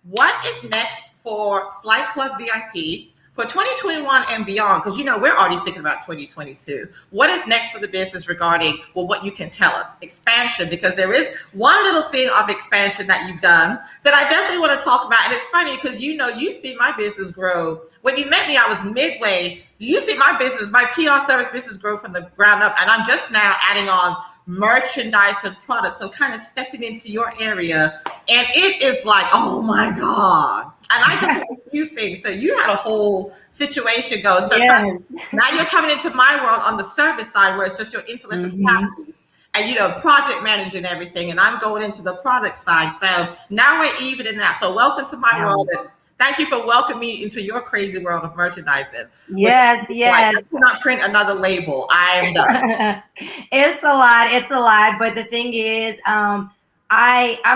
Speaker 1: what is next for Flight Club VIP for 2021 and beyond? Because, we're already thinking about 2022. What is next for the business regarding, what you can tell us? Expansion, because there is one little thing of expansion that you've done that I definitely want to talk about. And it's funny because, you see my business grow. When you met me, I was midway. You see my business, my PR service business grow from the ground up. And I'm just now adding on merchandise and products. So kind of stepping into your area. And it is like, oh my God. And I just did a few things. So you had a whole situation go. So
Speaker 2: Yes.
Speaker 1: now you're coming into my world on the service side where it's just your intellectual capacity and, project managing everything. And I'm going into the product side. So now we're even in that. So welcome to my world. And thank you for welcoming me into your crazy world of merchandising.
Speaker 2: Yes.
Speaker 1: I cannot print another label. I am done.
Speaker 2: It's a lot. But the thing is, I'm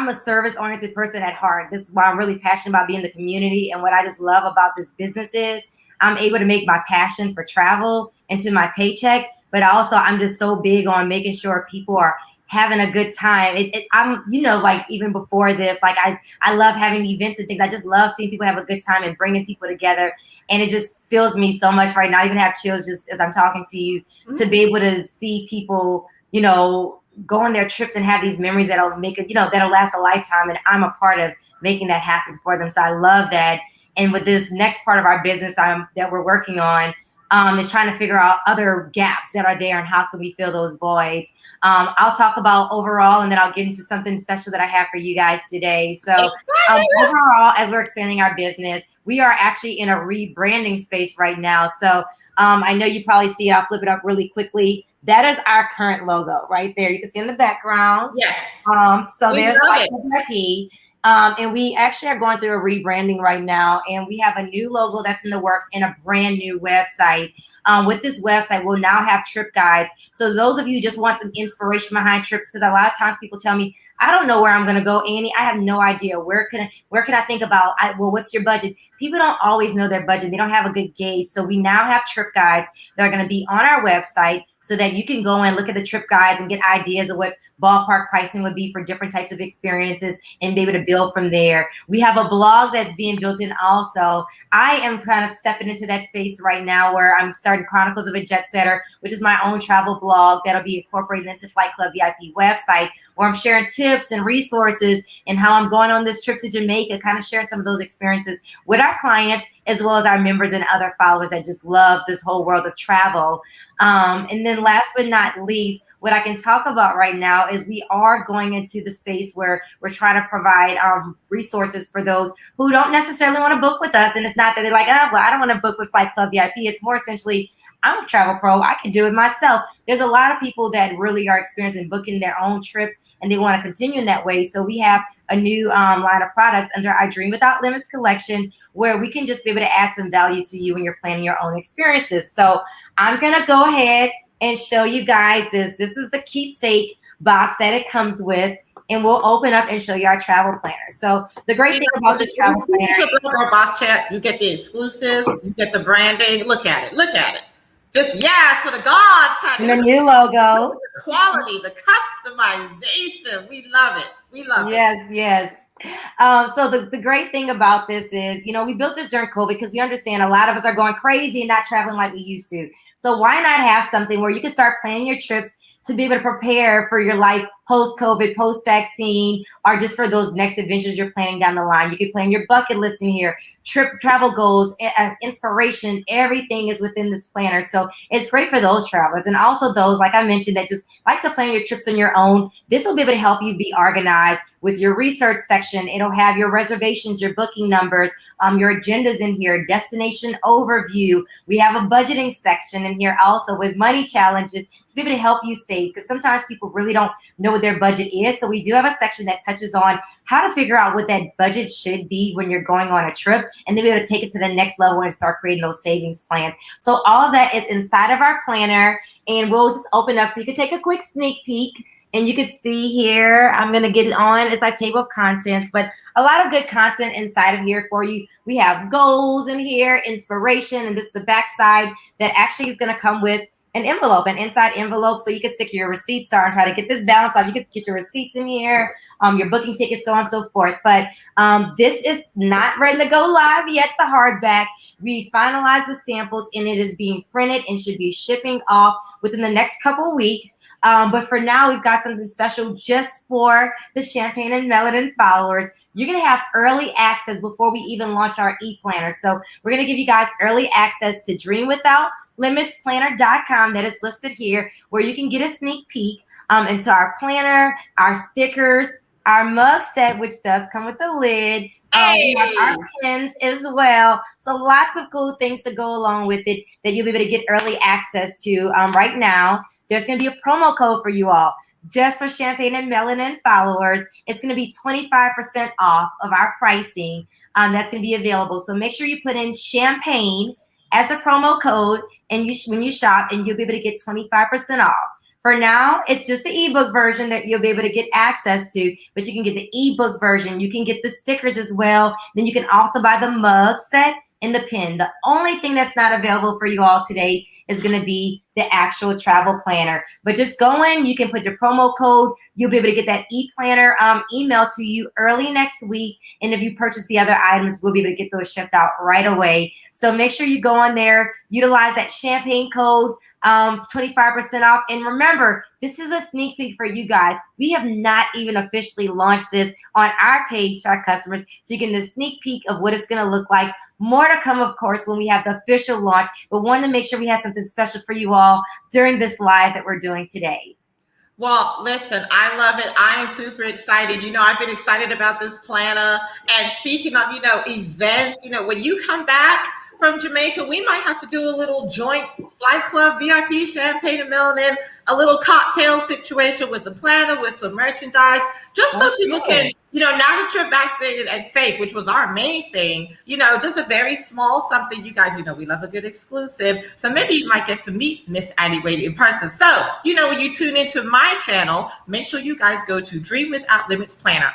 Speaker 2: a service-oriented person at heart. This is why I'm really passionate about being in the community. And what I just love about this business is I'm able to make my passion for travel into my paycheck. But also, I'm just so big on making sure people are having a good time. I'm, even before this, I love having events and things. I just love seeing people have a good time and bringing people together. And it just fills me so much right now. I even have chills just as I'm talking to you to be able to see people, go on their trips and have these memories that'll make it, that'll last a lifetime. And I'm a part of making that happen for them. So I love that. And with this next part of our business that we're working on, is trying to figure out other gaps that are there and how can we fill those voids. I'll talk about overall, and then I'll get into something special that I have for you guys today. So overall, as we're expanding our business, we are actually in a rebranding space right now. So I know you probably see, I'll flip it up really quickly. That is our current logo right there. You can see in the background.
Speaker 1: Yes.
Speaker 2: So there's VIP. And we actually are going through a rebranding right now, and we have a new logo that's in the works and a brand new website. With this website, we'll now have trip guides. So those of you who just want some inspiration behind trips, because a lot of times people tell me, I don't know where I'm going to go, Annie. I have no idea. Where can I think about? What's your budget? People don't always know their budget. They don't have a good gauge. So we now have trip guides that are going to be on our website so that you can go and look at the trip guides and get ideas of what ballpark pricing would be for different types of experiences and be able to build from there. We have a blog that's being built in also. I am kind of stepping into that space right now where I'm starting Chronicles of a Jet Setter, which is my own travel blog that'll be incorporated into Flight Club VIP website, where I'm sharing tips and resources and how I'm going on this trip to Jamaica, kind of sharing some of those experiences with our clients, as well as our members and other followers that just love this whole world of travel. And then last but not least, what I can talk about right now is we are going into the space where we're trying to provide resources for those who don't necessarily want to book with us. And it's not that they're like, well, I don't want to book with Flight Club VIP. It's more essentially, I'm a travel pro. I can do it myself. There's a lot of people that really are experiencing booking their own trips and they want to continue in that way. So we have a new line of products under our Dream Without Limits collection where we can just be able to add some value to you when you're planning your own experiences. So I'm going to go ahead and show you guys this. This is the keepsake box that it comes with. And we'll open up and show you our travel planner. So the great thing about this travel planner,
Speaker 1: our boss chat, you get the exclusives, you get the branding. Look at it. Look at it. Just yes for the gods, honey.
Speaker 2: The new logo.
Speaker 1: The quality, the customization. We love it. We love it.
Speaker 2: Yes. So the great thing about this is, we built this during COVID because we understand a lot of us are going crazy and not traveling like we used to. So why not have something where you can start planning your trips to be able to prepare for your life post-COVID, post-vaccine, or just for those next adventures you're planning down the line. You can plan your bucket list in here, travel goals, inspiration, everything is within this planner. So it's great for those travelers. And also those, like I mentioned, that just like to plan your trips on your own. This will be able to help you be organized with your research section. It'll have your reservations, your booking numbers, your agendas in here, destination overview. We have a budgeting section in here also with money challenges to be able to help you save, because sometimes people really don't know what their budget is. So we do have a section that touches on how to figure out what that budget should be when you're going on a trip, and then be able to take it to the next level and start creating those savings plans. So all of that is inside of our planner, and we'll just open up so you can take a quick sneak peek. And you can see here, I'm going to get it on. It's our table of contents, but a lot of good content inside of here for you. We have goals in here, inspiration, and this is the back side that actually is going to come with an envelope, an inside envelope, so you can stick your receipts on and try to get this balance off. You can get your receipts in here, your booking tickets, so on and so forth. But this is not ready to go live yet, the hardback. We finalized the samples, and it is being printed and should be shipping off within the next couple weeks. But for now, we've got something special just for the Champagne and Melanin followers. You're going to have early access before we even launch our e-planner. So we're going to give you guys early access to dreamwithoutlimitsplanner.com that is listed here, where you can get a sneak peek into our planner, our stickers, our mug set, which does come with a lid. We have our pins as well. So lots of cool things to go along with it that you'll be able to get early access to right now. There's going to be a promo code for you all just for Champagne and Melanin followers. It's going to be 25% off of our pricing. That's going to be available. So make sure you put in Champagne as a promo code and when you shop, and you'll be able to get 25% off. For now, it's just the ebook version that you'll be able to get access to, but you can get the ebook version. You can get the stickers as well. Then you can also buy the mug set and the pin. The only thing that's not available for you all today is going to be the actual travel planner. But just go in, you can put your promo code. You'll be able to get that e-planner emailed to you early next week. And if you purchase the other items, we'll be able to get those shipped out right away. So make sure you go on there, utilize that Champagne code, 25% off. And remember, this is a sneak peek for you guys. We have not even officially launched this on our page to our customers. So you can get a sneak peek of what it's going to look like. More to come, of course, when we have the official launch, but wanted to make sure we had something special for you all during this live that we're doing today.
Speaker 1: Well, listen, I love it. I am super excited. I've been excited about this planner. And speaking of, events, when you come back from Jamaica, we might have to do a little joint Flight Club VIP Champagne and Melanin, a little cocktail situation with the planner, with some merchandise, just so people can, now that you're vaccinated and safe, which was our main thing, just a very small something. You guys, we love a good exclusive. So maybe you might get to meet Miss Annie Wade in person. So, when you tune into my channel, make sure you guys go to Dream Without Limits Planner,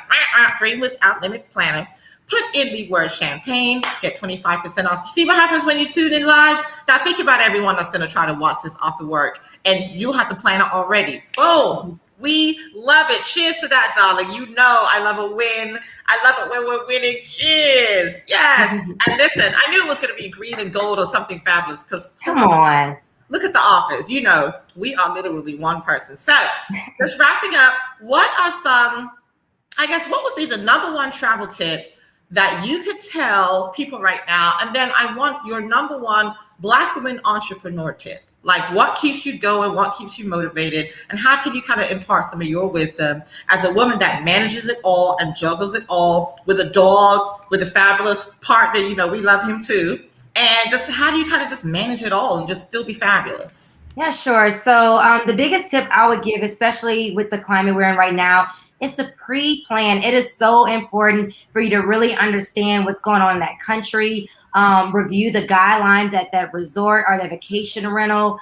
Speaker 1: Dream Without Limits Planner. Put in the word champagne, get 25% off. See what happens when you tune in live? Now think about everyone that's going to try to watch this after work, and you'll have the planner already. Boom. We love it. Cheers to that, darling. I love a win. I love it when we're winning. Cheers. Yes. And listen, I knew it was going to be green and gold or something fabulous, because
Speaker 2: come on.
Speaker 1: Look at the office. We are literally one person. So just wrapping up, what would be the number one travel tip that you could tell people right now? And then I want your number one Black woman entrepreneur tip. Like, what keeps you going? What keeps you motivated? And how can you kind of impart some of your wisdom as a woman that manages it all and juggles it all with a dog, with a fabulous partner? We love him too. And just how do you kind of just manage it all and just still be fabulous?
Speaker 2: Yeah, sure. So the biggest tip I would give, especially with the climate we're in right now, is to pre-plan. It is so important for you to really understand what's going on in that country, review the guidelines at that resort or that vacation rental,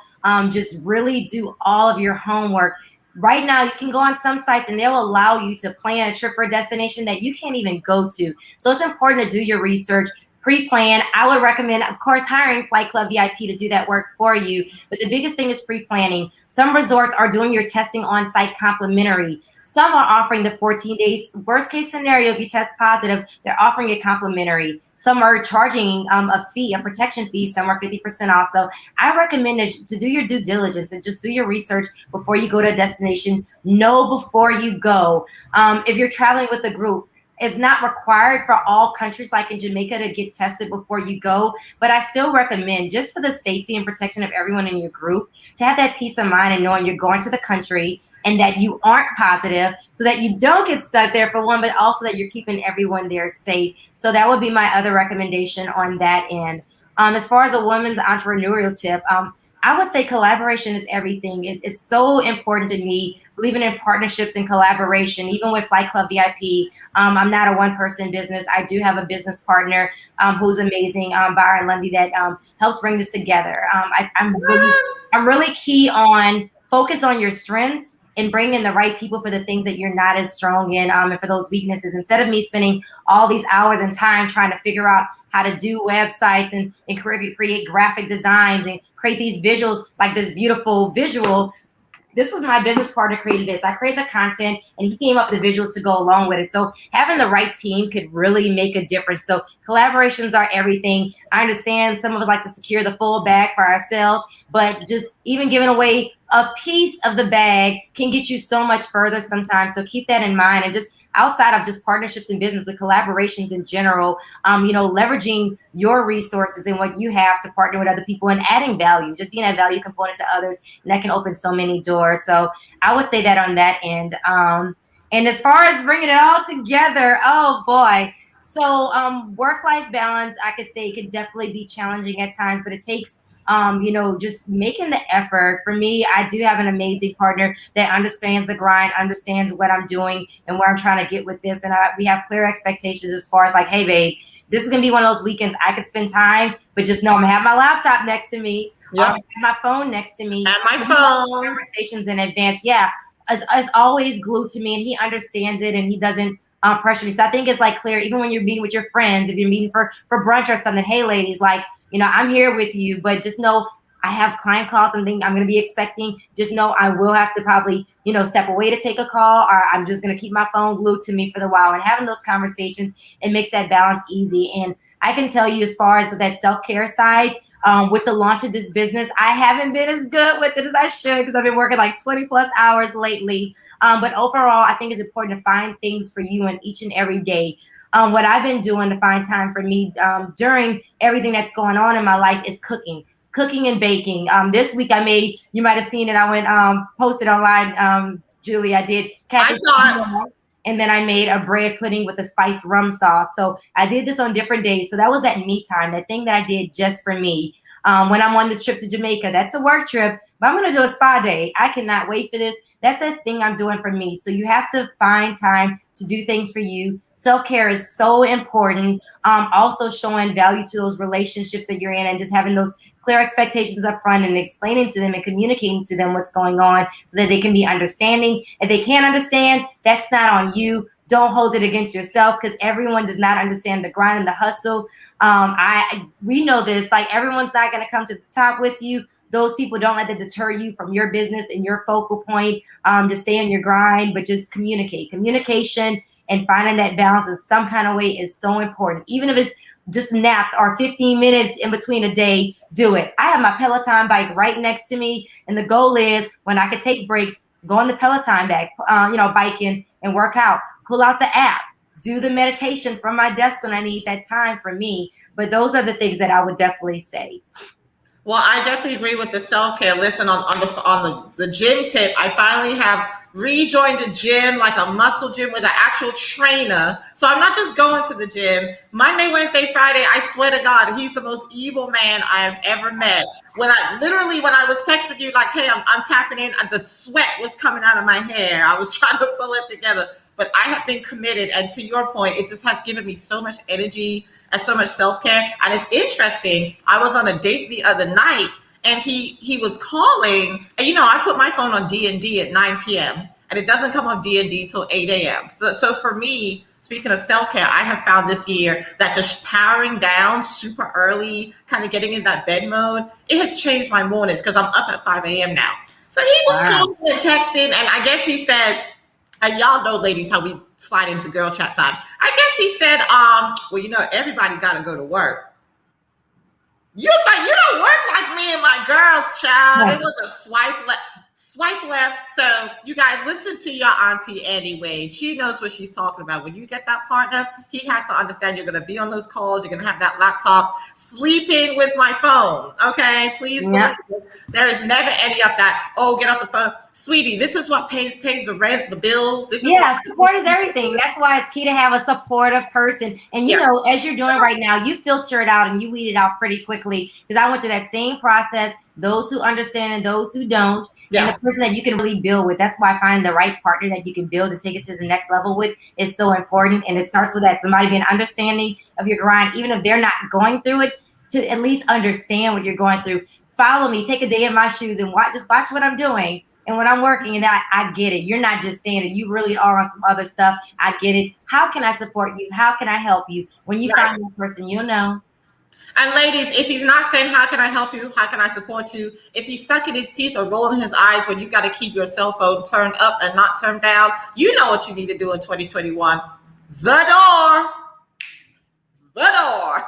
Speaker 2: just really do all of your homework. Right now, you can go on some sites and they'll allow you to plan a trip for a destination that you can't even go to. So it's important to do your research, pre-plan. I would recommend, of course, hiring Flight Club VIP to do that work for you. But the biggest thing is pre-planning. Some resorts are doing your testing on site complimentary. Some are offering the 14 days. Worst case scenario, if you test positive, they're offering it complimentary. Some are charging a fee, a protection fee. Some are 50% off. So I recommend to do your due diligence and just do your research before you go to a destination. Know before you go. If you're traveling with a group, it's not required for all countries like in Jamaica to get tested before you go, but I still recommend, just for the safety and protection of everyone in your group, to have that peace of mind and knowing you're going to the country and that you aren't positive, so that you don't get stuck there for one, but also that you're keeping everyone there safe. So that would be my other recommendation on that end. As far as a woman's entrepreneurial tip, I would say collaboration is everything. It's so important to me, believing in partnerships and collaboration, even with Flight Club VIP. I'm not a one-person business. I do have a business partner who's amazing, Byron Lundy, that helps bring this together. I'm really key on focus on your strengths and bring in the right people for the things that you're not as strong in, and for those weaknesses. Instead of me spending all these hours and time trying to figure out how to do websites and create graphic designs and create these visuals, like this beautiful visual. This was my business partner created this. I created the content and he came up with the visuals to go along with it. So having the right team could really make a difference. So collaborations are everything. I understand some of us like to secure the full bag for ourselves, but just even giving away a piece of the bag can get you so much further sometimes. So keep that in mind, and just outside of just partnerships in business, with collaborations in general, leveraging your resources and what you have to partner with other people and adding value, just being a value component to others, and that can open so many doors. So I would say that on that end. And as far as bringing it all together, oh boy. So work-life balance, I could say, could definitely be challenging at times, but it takes just making the effort. For me, I do have an amazing partner that understands the grind, understands what I'm doing and where I'm trying to get with this. And we have clear expectations as far as like, hey, babe, this is going to be one of those weekends I could spend time, but just know I'm going to have my laptop next to me.
Speaker 1: Yep.
Speaker 2: My phone next to me.
Speaker 1: And my phone.
Speaker 2: Conversations in advance. Yeah. As always glued to me, and he understands it, and he doesn't pressure me. So I think it's like clear, even when you're meeting with your friends, if you're meeting for brunch or something, hey, ladies, like, I'm here with you, but just know I have client calls, something I'm going to be expecting. Just know I will have to probably, step away to take a call, or I'm just going to keep my phone glued to me for the while. And having those conversations, it makes that balance easy. And I can tell you, as far as that self-care side, with the launch of this business, I haven't been as good with it as I should, because I've been working like 20 plus hours lately. But overall, I think it's important to find things for you in each and every day. What I've been doing to find time for me during everything that's going on in my life is cooking and baking. This week I made, you might have seen it, I went posted online, Julie, I did catfish, and then I made a bread pudding with a spiced rum sauce. So I did this on different days. So that was that me time, that thing that I did just for me. When I'm on this trip to Jamaica, that's a work trip, but I'm going to do a spa day. I cannot wait for this. That's a thing I'm doing for me. So you have to find time to do things for you. Self-care is so important. Also showing value to those relationships that you're in, and just having those clear expectations up front and explaining to them and communicating to them what's going on so that they can be understanding. If they can't understand, that's not on you. Don't hold it against yourself, because everyone does not understand the grind and the hustle. We know this, like, everyone's not going to come to the top with you. Those people, don't let that deter you from your business and your focal point. Just stay on your grind, but just communicate. Communication and finding that balance in some kind of way is so important. Even if it's just naps or 15 minutes in between a day, do it. I have my Peloton bike right next to me, and the goal is, when I can take breaks, go on the Peloton bike, biking and work out. Pull out the app, do the meditation from my desk when I need that time for me. But those are the things that I would definitely say.
Speaker 1: Well, I definitely agree with the self-care. Listen, on the gym tip, I finally have rejoined a gym, like a muscle gym with an actual trainer. So I'm not just going to the gym. Monday, Wednesday, Friday, I swear to God, he's the most evil man I have ever met. When I was texting you, like, hey, I'm tapping in, the sweat was coming out of my hair. I was trying to pull it together. But I have been committed. And to your point, it just has given me so much energy and so much self-care. And it's interesting. I was on a date the other night, and he was calling. And, I put my phone on D&D at 9 p.m. and it doesn't come on D&D till 8 a.m. So for me, speaking of self-care, I have found this year that just powering down super early, kind of getting in that bed mode, it has changed my mornings, because I'm up at 5 a.m. now. So he was calling and texting, and I guess he said, and y'all know, ladies, how we slide into girl chat time. I guess he said, everybody got to go to work. You don't work like me and my girls, child. It was a Swipe left. So you guys listen to your auntie anyway. She knows what she's talking about. When you get that partner, he has to understand you're going to be on those calls. You're going to have that laptop sleeping with my phone. Okay, please believe this. There is never any of that. Oh, get off the phone, sweetie. This is what pays the rent, the bills. This is
Speaker 2: support is everything. That's why it's key to have a supportive person. And you know, as you're doing right now, you filter it out and you weed it out pretty quickly. Because I went through that same process. Those who understand and those who don't. And the person that you can really build with. That's why I find the right partner that you can build and take it to the next level with is so important. And it starts with that somebody being understanding of your grind, even if they're not going through it, to at least understand what you're going through. Follow me, take a day in my shoes and watch what I'm doing. And when I'm working and I get it. You're not just saying it. You really are on some other stuff. I get it. How can I support you? How can I help you? When you find that person, you'll know.
Speaker 1: And ladies, if he's not saying, how can I help you? How can I support you? If he's sucking his teeth or rolling his eyes when you got to keep your cell phone turned up and not turned down, you know what you need to do in 2021. The door. The door.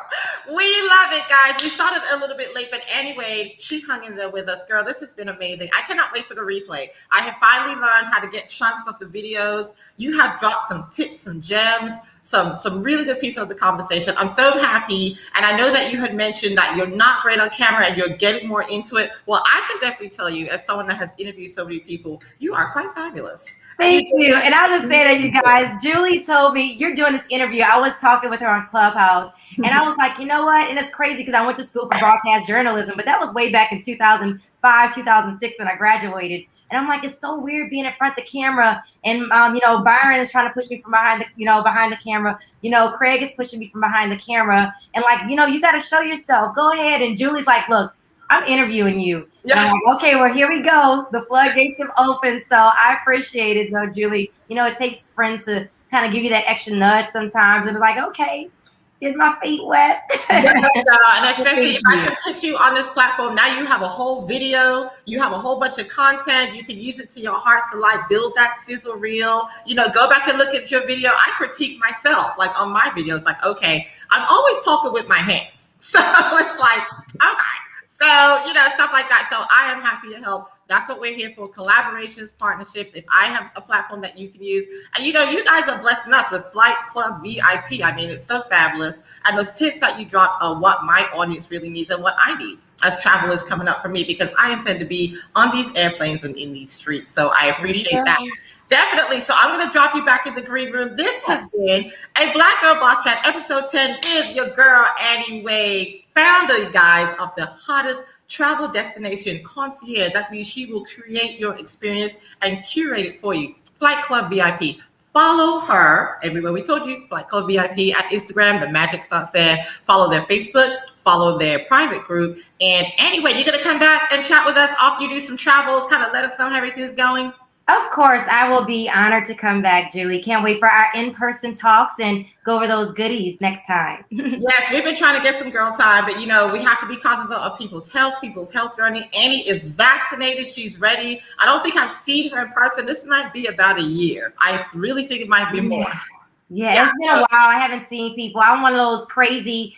Speaker 1: We love it, guys. We started a little bit late, but anyway, she hung in there with us. Girl, this has been amazing. I cannot wait for the replay. I have finally learned how to get chunks of the videos. You have dropped some tips, some gems, some really good pieces of the conversation. I'm so happy. And I know that you had mentioned that you're not great on camera and you're getting more into it. Well, I can definitely tell you, as someone that has interviewed so many people, you are quite fabulous.
Speaker 2: Thank you. And I'll just say that, you guys, Julie told me, you're doing this interview. I was talking with her on Clubhouse. And I was like, you know what? And it's crazy because I went to school for broadcast journalism, but that was way back in 2005, 2006 when I graduated. And I'm like, it's so weird being in front of the camera. And, you know, Byron is trying to push me from behind the camera. You know, Craig is pushing me from behind the camera. And like, you know, you got to show yourself. Go ahead. And Julie's like, look, I'm interviewing you. Yeah. And I'm like, okay, well, here we go. The floodgates have opened. So I appreciate it, though, Julie. You know, it takes friends to kind of give you that extra nudge sometimes. And it's like, okay, get my feet wet.
Speaker 1: And especially if I can put you on this platform, now you have a whole video, you have a whole bunch of content, you can use it to your heart's delight, build that sizzle reel, you know, go back and look at your video. I critique myself, like on my videos, like, okay, I'm always talking with my hands. So it's like, okay. So, you know, stuff like that. So I am happy to help. That's what we're here for. Collaborations, partnerships. If I have a platform that you can use. And, you know, you guys are blessing us with FlightClub VIP. I mean, it's so fabulous. And those tips that you dropped are what my audience really needs and what I need as travelers coming up for me, because I intend to be on these airplanes and in these streets. So I appreciate that. Definitely. So I'm going to drop you back in the green room. This has been a Black Girl Boss Chat, episode 10 with your girl, Annie Wade, founder, guys, of the hottest travel destination, Concierge. That means she will create your experience and curate it for you. FlightClub VIP. Follow her everywhere. We told you, FlightClub VIP at Instagram. The magic starts there. Follow their Facebook. Follow their private group. And anyway, you're going to come back and chat with us after you do some travels, kind of let us know how everything's going.
Speaker 2: Of course, I will be honored to come back, Julie. Can't wait for our in-person talks and go over those goodies next time.
Speaker 1: Yes, we've been trying to get some girl time, but, you know, we have to be cognizant of people's health journey. Annie is vaccinated. She's ready. I don't think I've seen her in person. This might be about a year. I really think it might be more.
Speaker 2: Yeah, it's been a while. I haven't seen people. I'm one of those crazy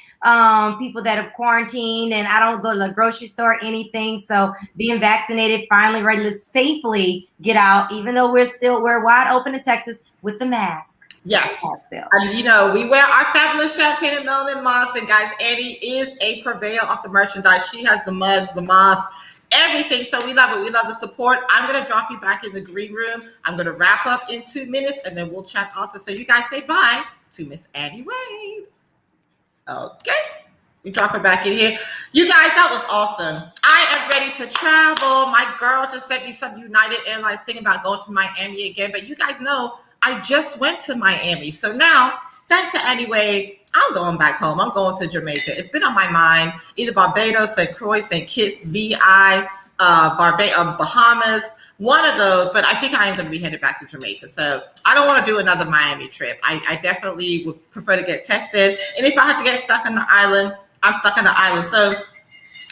Speaker 2: people that have quarantined, and I don't go to the grocery store or anything. So being vaccinated, finally ready to safely get out, even though we're wide open in Texas with the mask.
Speaker 1: Yes. And, you know, we wear our fabulous champagne and melanin masks. And guys, Annie is a purveyor of the merchandise. She has the mugs, the masks, everything. So we love it. We love the support. I'm going to drop you back in the green room. I'm going to wrap up in 2 minutes, and then we'll chat after. So you guys say bye to Miss Annie Wade. Okay. We drop her back in here. You guys, that was awesome. I am ready to travel. My girl just sent me some United Airlines thing about going to Miami again. But you guys know I just went to Miami. So now, thanks to Annie Wade, I'm going back home. I'm going to Jamaica. It's been on my mind. Either Barbados, St. Croix, St. Kitts, VI, Bahamas. One of those, but I think I am going to be headed back to Jamaica. So I don't want to do another Miami trip. I definitely would prefer to get tested. And if I have to get stuck on the island, I'm stuck on the island. So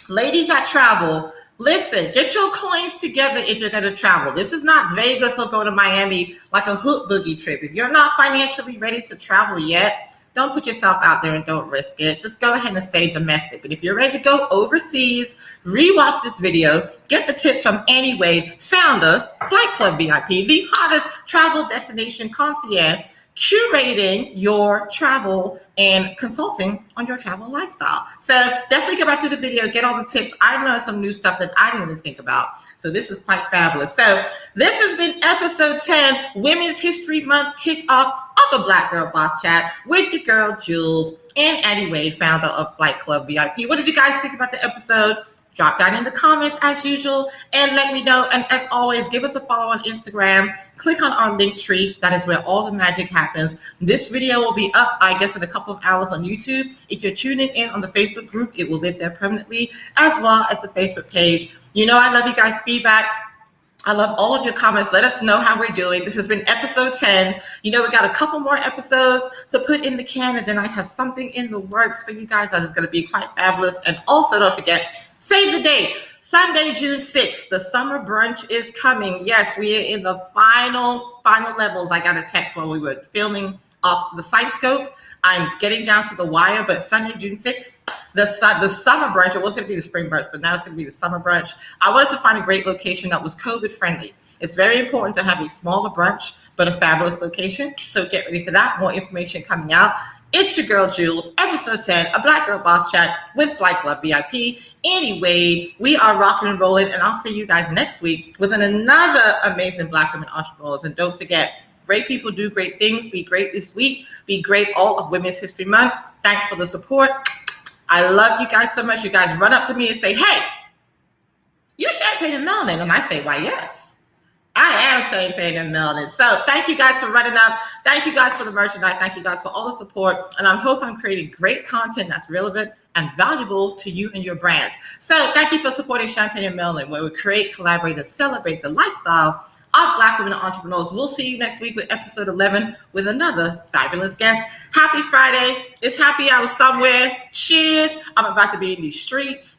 Speaker 1: ladies that travel, listen, get your coins together if you're going to travel. This is not Vegas or go to Miami like a hook boogie trip. If you're not financially ready to travel yet, Don't put yourself out there and don't risk it. Just go ahead and stay domestic. But if you're ready to go overseas, rewatch this video. Get the tips from Annie Wade, founder, FlightClub VIP, the hottest travel destination concierge, curating your travel and consulting on your travel lifestyle. So definitely go back through the video, get all the tips. I learned some new stuff that I didn't even think about. So this is quite fabulous. So this has been episode 10, Women's History Month kickoff of a Black Girl Boss Chat with your girl Jules and Annie Wade, founder of FlightClub VIP. What did you guys think about the episode? Drop down in the comments as usual and let me know. And as always, give us a follow on Instagram. Click on our link tree. That is where all the magic happens. This video will be up, I guess, in a couple of hours on YouTube. If you're tuning in on the Facebook group, it will live there permanently, as well as the Facebook page. You know I love you guys' feedback. I love all of your comments. Let us know how we're doing. This has been episode 10. You know, we got a couple more episodes to put in the can, and then I have something in the works for you guys that is going to be quite fabulous. And also, don't forget, save the date. Sunday, June 6th, the summer brunch is coming. Yes, we are in the final levels. I got a text while we were filming off the site scope. I'm getting down to the wire, but Sunday, June 6th, the summer brunch, it was going to be the spring brunch, but now it's going to be the summer brunch. I wanted to find a great location that was COVID friendly. It's very important to have a smaller brunch, but a fabulous location. So get ready for that. More information coming out. It's your girl Jules, episode 10, a Black Girl Boss Chat with FlightClub VIP. Annie Wade, we are rocking and rolling, and I'll see you guys next week with another amazing Black women entrepreneurs. And don't forget, great people do great things. Be great this week. Be great all of Women's History Month. Thanks for the support. I love you guys so much. You guys run up to me and say, hey, you're Champagne and Melanin. And I say, why, yes, I am Champagne and Melanin. So thank you guys for running up. Thank you guys for the merchandise. Thank you guys for all the support. And I hope I'm creating great content that's relevant and valuable to you and your brands. So thank you for supporting Champagne and Melanin, where we create, collaborate, and celebrate the lifestyle of Black women entrepreneurs. We'll see you next week with episode 11 with another fabulous guest. Happy Friday. It's happy hour somewhere. Cheers. I'm about to be in these streets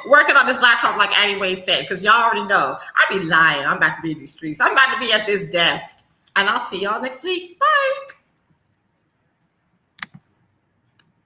Speaker 1: working on this laptop like Annie Wade said, because y'all already know I be lying. I'm about to be in these streets. I'm about to be at this desk. And I'll see y'all next week.